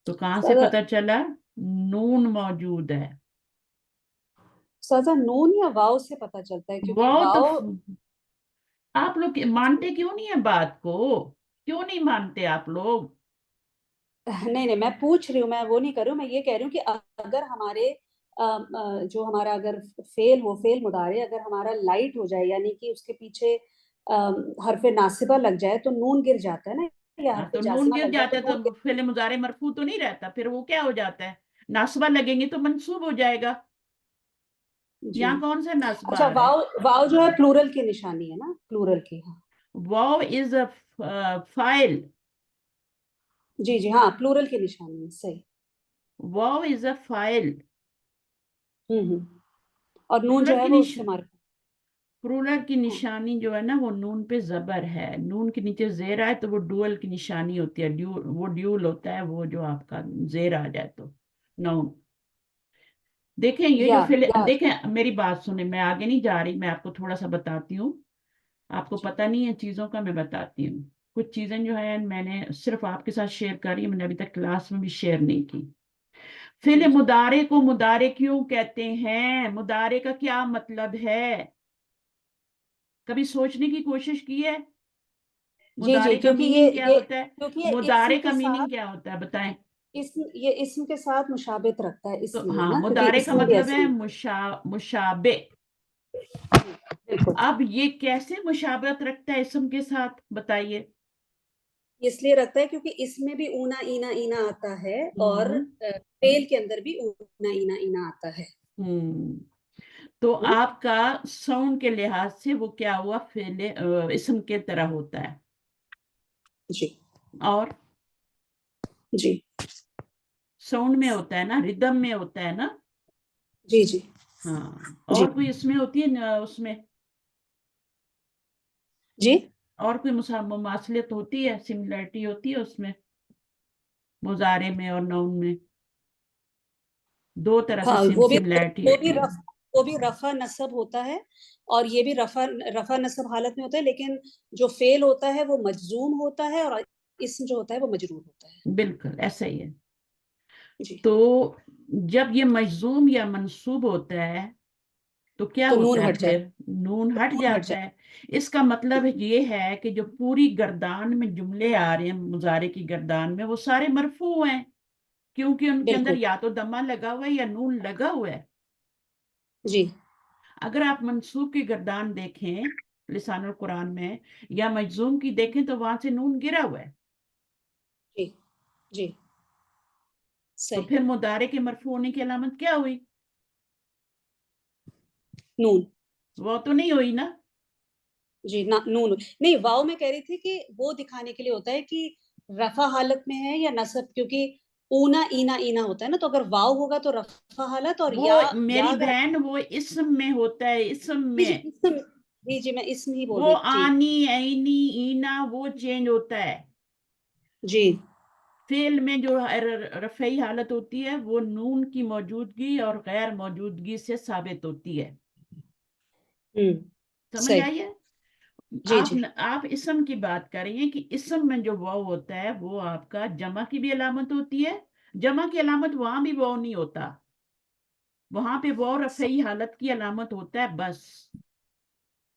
तो कहाँ से उस्ताद पता चला? नून मौजूद है। उस्ताद नून या वाव से पता चलता है वो क्योंकि तो वाव। आप लोग मानते क्यों नहीं है बात को? क्यों नहीं मानते आप लोग? नहीं नहीं, मैं पूछ रही हूँ, मैं वो नहीं कर रही हूँ, मैं ये कह रही हूँ कि अगर हमारे जो हमारा अगर फेल मुदारे अगर हमारा लाइट हो जाए यानी कि उसके पीछे हरफ नासिबा लग जाए तो नून गिर जाता है ना, या हाँ, हरफ तो नून जाजिमा गिर लग जाए तो जाता है नून तो गिर। फेले मुजारे मरफू तो नहीं रहता, फिर वो क्या हो जाता है? नासबा लगेंगे तो मंसूब हो जाएगा। जी। यहाँ कौन सा नासबा अच्छा, आ रहा है? वाव वाव जो है प्लूरल की निशानी है ना, प्लूरल की। हाँ वाव इज अ फाइल। जी जी। हाँ प्लूरल की निशानी है, सही। वाव इज अ फाइल। हम्म। और नून जो प्लूरल है की वो उससे मार्क। प्लूरल की हाँ, निशानी जो है ना वो नून पे जबर है, नून के नीचे जेर आए तो वो डुअल की निशानी होती है, वो ड्यूल होता है, वो जो आपका जेर आ जाए तो नाउन। देखें ये जो फिल या देखें, मेरी बात सुने, मैं आगे नहीं जा रही, मैं आपको थोड़ा सा बताती हूँ। आपको जी पता नहीं है चीजों का, मैं बताती हूँ। कुछ चीजें जो है मैंने सिर्फ आपके साथ शेयर करी है, मैंने अभी तक क्लास में भी शेयर नहीं की। फिल जी जी मुदारे को मुदारे क्यों कहते हैं, मुदारे का क्या मतलब है, कभी सोचने की कोशिश की है? जी जी, मुदारे का क्योंकि मीनिंग क्या ये होता है? क्योंकि ये मुदारे इस्म का के मीनिंग साथ, क्या होता है बताएं? ये इस्म के साथ मुशाबित रखता है तो इसलिए हाँ, ना, क्योंकि मुदारे का इसमें भी मतलब ऐसे है ही। मुशाबे। बिल्कुल, अब ये कैसे मुशाबत रखता है इसम के साथ, बताइए। इसलिए रखता है क्योंकि इसमें भी ऊना ईना ईना आता है, और हम्म। फेल के अंदर भी ऊना ईना ईना आता है हम्म। तो ना। आपका साउंड के लिहाज से वो क्या हुआ, फेले इसम के तरह होता है। जी और जी साउंड में होता है ना, रिदम में होता है ना। जी जी हाँ, जी और कोई इसमें होती है उसमें जी। और कोई मुमासलियत होती है, सिमिलरिटी होती है उसमें, मुजारे में और नाउन में, दो तरह से हाँ, वो भी सिमिलरिटी वो भी होती है। रफ वो भी रफा नसब होता है, और ये भी रफा रफा नसब हालत में होता है, लेकिन जो फेल होता है वो मजजूम होता है, और इसम जो होता है वो मजरूर होता है। बिल्कुल ऐसा ही है। जी। तो जब ये मजजूम या मंसूब होता है तो क्या तो होता नून है हट जाता फिर, नून हट नून हट जाता जाता है। इसका मतलब ये है कि जो पूरी गर्दान में जुमले आ रहे हैं, मुजारे की गर्दान में, वो सारे मरफू हैं, क्योंकि उनके अंदर बिल्कुल। या तो दम्मा लगा हुआ है या नून लगा हुआ है। जी अगर आप मंसूब की गर्दान देखें लिसानुल कुरान में, या मजजूम की देखें, तो वहां से नून गिरा हुआ है। जी जी। तो सही। फिर मुदारे के मरफू होने की अलामत क्या हुई? नून। वो तो नहीं हुई ना। जी ना, नून नहीं, वाव में कह रही थी कि वो दिखाने के लिए होता है कि रफा हालत में है या नसब, क्योंकि ऊना ईना ईना होता है ना, तो अगर वाव होगा तो रफा हालत, और वो या मेरी अगर। बहन, वो इसम में होता है, इसम जी जी, में। इसम। जी जी, मैं इसम ही बोल वो रही थी। आनी, ऐनी, ईना वो चेंज होता है। जी। फेल में जो रफई हालत होती है वो नून की मौजूदगी और गैर मौजूदगी से साबित होती है। हम्म। समझ सही। आई है? जी जी आप इसम की बात कर रही हैं कि इसम में जो वाव होता है वो आपका जमा की भी अलामत होती है। जमा की अलामत वहां भी वाव नहीं होता, वहां पे वाव रफई हालत की अलामत होता है बस।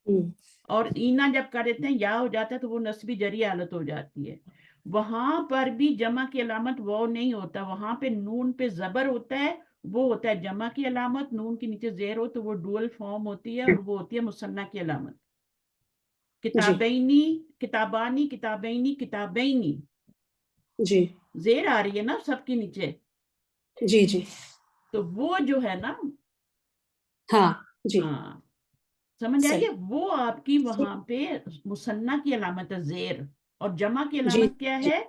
हम्म और ईना जब कर देते हैं या हो जाता है तो वो नस्बी जरी हालत हो जाती है। वहां पर भी जमा की अलामत वो नहीं होता, वहां पे नून पे जबर होता है, वो होता है जमा की अलामत। नून के नीचे जेर हो तो वो डुअल फॉर्म होती है, और वो होती है मुसन्ना की अलामत। जी किताबैनी, किताबानी, किताबैनी, किताबैनी, जी जेर आ रही है ना सबके नीचे। जी जी। तो वो जो है ना, हाँ जी। हाँ, समझ आई है, सही। वो आपकी वहां पे मुसन्ना की अलामत है जेर। और जमा की जी अलामत क्या जी है?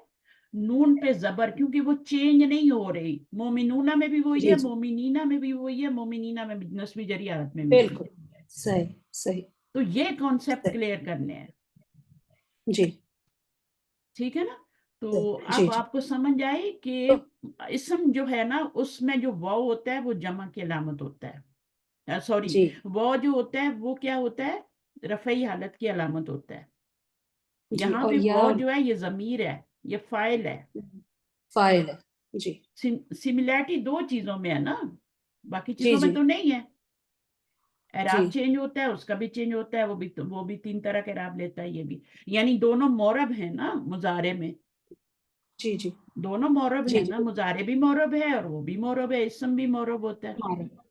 नून पे जबर, क्योंकि वो चेंज नहीं हो रही। मोमिनूना में भी वही जी है, जी। मोमिनीना में भी वही है, मोमिनीना में भी, नस्बी जरी हालत में भी वही बिल्कुल। है। सही। सही। तो ये कॉन्सेप्ट सही। क्लियर करने हैं। जी ठीक है ना? सही। तो जी अब जी। आपको समझ आए कि तो इसम जो है ना उसमें जो वाव होता है वो जमा की अलामत होता है, सॉरी, जी वाव जो होता है वो क्या होता है, रफई हालत की अलामत होता है। जी, यहाँ और पे या वाव जो है ये जमीर है, ये फाइल है। फाइल है। जी सिमिलैरिटी दो चीजों में है ना, बाकी जी चीजों में जी तो नहीं है। जी एराब चेंज होता है, उसका भी चेंज होता है, वो भी तीन तरह के एराब लेता है, ये भी। यानी दोनों मौरब है ना मुजारे में, जी जी दोनों मौरब जी है जी। ना, मुजारे भी मौरब है और वो भी मौरब है, इसम भी मौरब होता है। हमारा।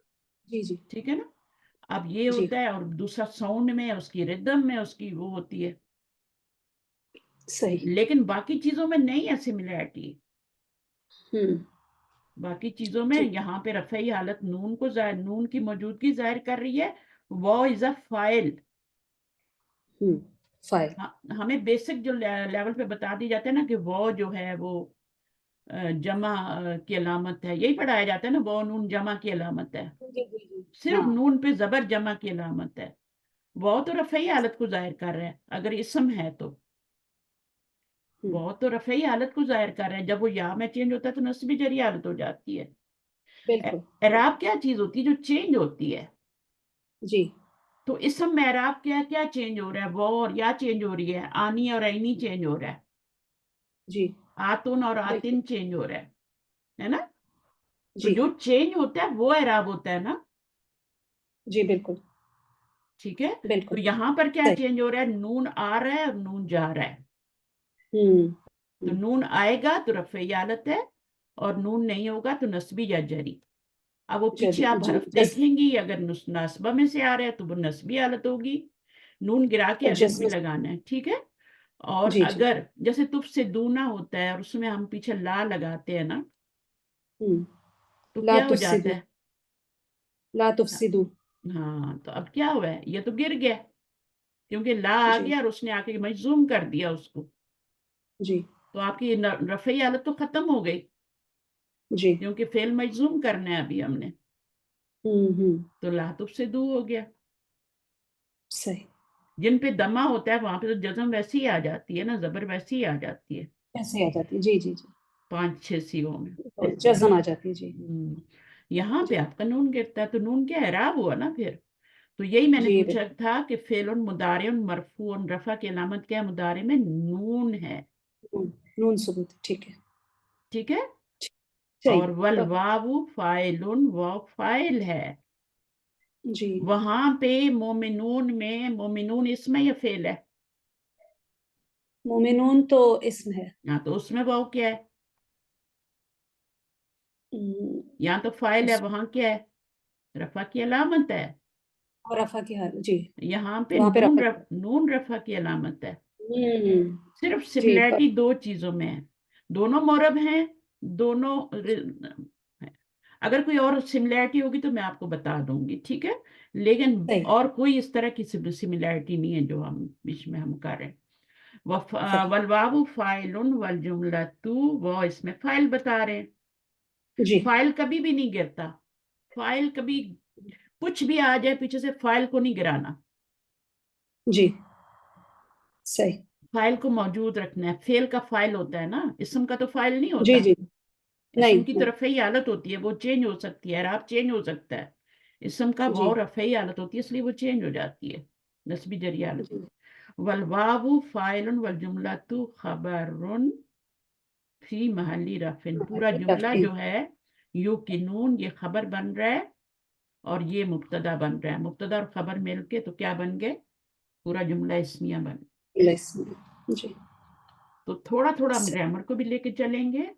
जी जी ठीक है ना? अब ये जी। होता है, और दूसरा साउंड में, उसकी रिदम में उसकी वो होती है। सही। लेकिन बाकी चीजों में नहीं है सिमिलैरिटी। हम्म। बाकी चीजों में जी। यहाँ पे रफई हालत नून को नून की मौजूदगी जाहिर कर रही है। वो is a file. Hmm. File. हमें बेसिक जो लेवल पे बता दी जाते हैं ना कि वो जो है वो जमा की अलामत है, यही पढ़ाया जाता है ना, वो नून जमा की अलामत है, जी जी जी सिर्फ हाँ नून पे जबर जमा की अलामत है। वो तो रफ़ई हालत को जाहिर कर रहा है अगर इसम है तो, हम्म, वो तो रफ़ई हालत को जाहिर कर रहे हैं। जब वो या में चेंज होता है तो नस्बी जरी हालत हो जाती है। बिल्कुल एराब क्या चीज होती है जो चेंज होती है? जी तो इसम में एराब क्या क्या चेंज हो रहा है? वो और या चेंज हो रही है, आनी और ऐनी चेंज हो रहा है, जी आतुन और बिल्कुल आतिन चेंज हो रहा है ना? तो जी जो चेंज होता है वो एराब होता है ना। जी बिल्कुल ठीक है। तो बिल्कुल यहां पर क्या सही चेंज हो रहा है? नून आ रहा है और नून जा रहा है। हम्म तो हम्म, नून आएगा तो रफ़ई हालत है, और नून नहीं होगा तो नस्बी या जरी। अब वो पीछे आप जी हरफ जस देखेंगी, अगर नासबा में से आ रहा है तो वो नस्बी हालत होगी, नून गिरा के और अलिफ भी जिसमें लगाना है, ठीक है। और जी जी अगर जैसे तुफ से दूना होता है और उसमें हम पीछे ला लगाते हैं ना, हम्म तो ला क्या हो जाता तुफसिदू है? ला तुफसिदू हाँ, तो अब क्या हुआ है, ये तो गिर गया, क्योंकि ला आ जी गया और उसने आके मजूम कर दिया उसको। जी तो आपकी रफ़ई हालत तो खत्म हो गई, जी क्योंकि फेल मजूम करना है अभी हमने। तो ला तुफ से दू हो गया। सही जिन पे दमा होता है वहां पे तो जज्म वैसे ही आ जाती है ना, जबर वैसे ही आ जाती है, ऐसे आ जाती है जी जी 5-6 सीओ में। जी जज़म आ जाती है जी यहाँ पे जी आपका नून गिरता है, तो नून क्या एराब हुआ ना फिर। तो यही मैंने जी पूछा था कि फेलन मुदारिन मरफून रफा की अलामत क्या है? मुदारे में नून है, नून सबूत ठीक है ठीक है। सही और वल ओके वावु फाइलुन, वाव फाइल है। जी वहां पे मोमिनून में मोमिनून इसमें या फेल है? मोमिनून तो इसम है हाँ, तो उसमें वाव क्या है? हम्म, यहाँ तो फाइल है, उस वहां क्या है? रफा की अलामत है। और रफा की हाल जी यहाँ पे वहां पे रफा नून रफा की अलामत है। हम्म सिर्फ जी सिमिलैरिटी दो चीजों में है, दोनों मोरब हैं, दोनों हैं। अगर कोई और सिमिलैरिटी होगी तो मैं आपको बता दूंगी, ठीक है। लेकिन सही और कोई इस तरह की सिमिलैरिटी नहीं है जो हम बीच में हम कर रहे हैं। सही वलवाबु फाइलुन वल जुमलतु, वो इसमें फाइल बता रहे हैं। जी फाइल कभी भी नहीं गिरता, फाइल कभी कुछ भी आ जाए पीछे से फाइल को नहीं गिराना, जी सही फाइल को मौजूद रखना है। फेल का फाइल होता है ना, इसम का तो फाइल नहीं जी होता। जी नहीं इसम की तो नहीं रफ़ई हालत होती है, वो चेंज हो सकती है, आप चेंज हो सकता है। इसम का जी वाव रफ़ई हालत होती है, इसलिए वो चेंज हो जाती है, नस्बी जरी हालत जी में। वल वावु फाइलुन वल जुमलतु खबरुन फी महल्ली रफिन, पूरा जुमला रफी जो है यू की नून ये खबर बन रहा है, और ये मुब्तदा बन रहा है। मुब्तदा और खबर मिलके तो क्या बन गए? पूरा जुमला इस्मिया बन। जी तो थोड़ा थोड़ा हम सही ग्रामर को भी लेके चलेंगे,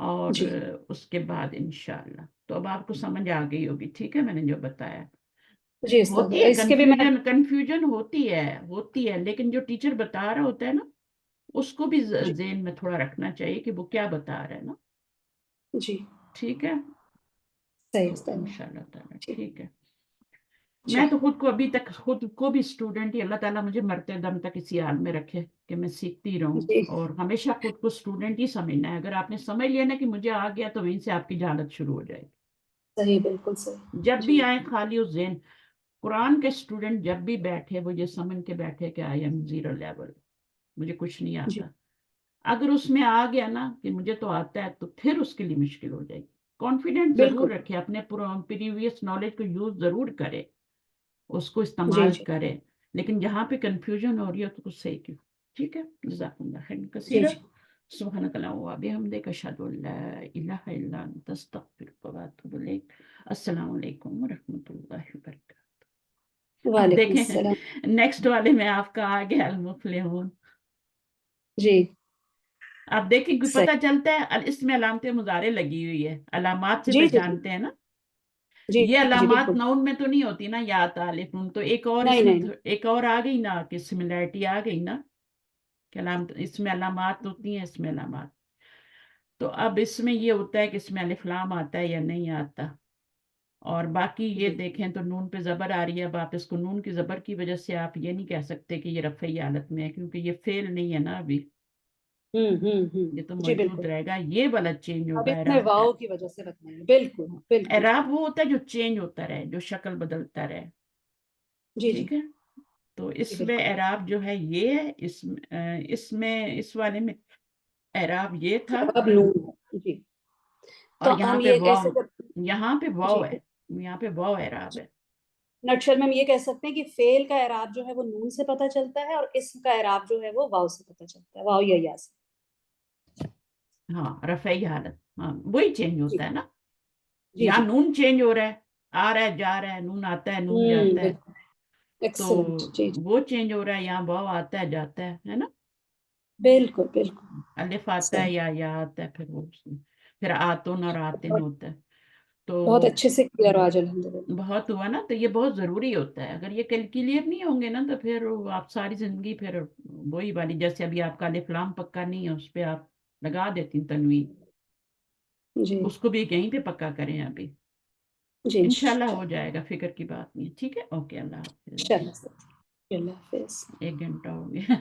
और जी उसके बाद इंशाल्लाह तो अब आपको समझ आ गई होगी, ठीक है, मैंने जो बताया। जी उस्ताद होती है इसके भी मैं कंफ्यूजन, कंफ्यूजन होती है, लेकिन जो टीचर बता रहा होता है ना, उसको भी जी ज़हन में थोड़ा रखना चाहिए कि वो क्या बता रहा है ना, जी ठीक है। सही तो उस्ताद इंशाल्लाह ताला ठीक ठीक है। मैं तो चलिए खुद को अभी तक खुद को भी स्टूडेंट ही, अल्लाह ताला मुझे मरते दम तक इसी हाल में रखे कि मैं सीखती रहूं, जी और हमेशा खुद को स्टूडेंट ही समझना है। अगर आपने समझ लिया ना कि मुझे आ गया, तो वहीं से आपकी जहालत शुरू हो जाएगी। सही बिल्कुल जब सही भी जी आए खाली उस जहन, कुरान के स्टूडेंट जब भी बैठे वो ये समझ के बैठे कि आई एम जीरो लेवल, मुझे कुछ नहीं जी आता। अगर उसमें आ गया ना कि मुझे तो आता है, तो फिर उसके लिए मुश्किल हो जाएगी। कॉन्फिडेंस बिल्कुल जरूर रखे, अपने प्रीवियस नॉलेज को यूज जरूर करे, उसको जी इस्तेमाल जी करे, लेकिन जहाँ पे कंफ्यूजन हो रही है तो कुछ सही क्यों। ठीक है, जज़ाकुमुल्लाह खैरन जी कसीरा। जी सुब्हानक अल्लाहुम्मा व बिहम्दिक अशहदु अल्ला इलाहा इल्ला अंता अस्तगफिरुका व अतूबु इलैक। अस्सलामु अलैकुम व रहमतुल्लाहि व बरकातहू। अब वालेकुम सलाम देखें नेक्स्ट वाले में आपका आ गया अल मुफलिहून। जी आप देखें कि सही पता चलता है इसमें अलामत मुजारे लगी हुई है, अलामात से जी जी जी पहचानते हैं ना। जी ये जी अलामात बिल्कुल नाउन में तो नहीं होती ना, या तालिफ नून, तो एक और नहीं इसमें नहीं नहीं एक और आ गई ना कि सिमिलैरिटी आ गई ना, कि इसमें अलामात होती हैं, इसमें अलामात। तो अब इसमें ये होता है कि इसमें अलिफ लाम आता है या नहीं आता। और बाकी ये जी देखें तो नून पे जबर आ रही है, अब आप इसको नून की जबर की वजह से आप ये नहीं कह सकते कि ये रफ़ई हालत में है, क्योंकि ये फेल नहीं है ना अभी। ये तो जी मौजूद बिल्कुल। रहेगा, ये वाला चेंज अब होगा इसमें एराब का। वाव की वजह से बताएंगे, बिल्कुल बिल्कुल। एराब वो होता है जो चेंज होता रहे, जो शक्ल बदलता रहे, जी जी ठीक है। तो जी इसमें बिल्कुल। एराब जो है ये है, इसमें इस वाले में एराब ये था, अब नून है जी। तो और यहाँ हम पे ये कैसे वाव, यहाँ पे वाव जी, है, यहाँ पे वाव एराब है। नटशल में हम ये कह सकते हैं कि फेल का एराब जो है वो नून से पता चलता है, और इसम का एराब जो है वो वाव से पता चलता है, वाव या या से। हाँ, रफई हालत, हाँ वही चेंज जी होता है ना। जी यहाँ जी। नून चेंज हो रहा है, आ रहा है जा रहा है, नून आता है नून जाता है, बिल्कुल। तो एक्सीलेंट जी जी। वो चेंज हो रहा है, यहाँ वाव आता है जाता है ना। बिल्कुल बिल्कुल। अलिफ आता है सही। या आता है, फिर वो फिर आतुन और आतिन बहुत होता है। तो बहुत अच्छे से क्लियर हो आज अल्हम्दुलिल्लाह। बहुत हुआ ना, तो ये बहुत जरूरी होता है, अगर ये क्लियर नहीं होंगे ना तो फिर आप सारी जिंदगी फिर वही वाली, जैसे अभी आपका अलिफ लाम पक्का नहीं है, उस पे आप लगा देती तनवीन, जी उसको भी यहीं पे पक्का करें अभी। जी इंशाल्लाह इंशाल्लाह। हो जाएगा, फिक्र की बात नहीं है, ठीक है, ओके, अल्लाह हाफिज। चलो, अल्लाह हाफिज। 1 घंटा हो गया।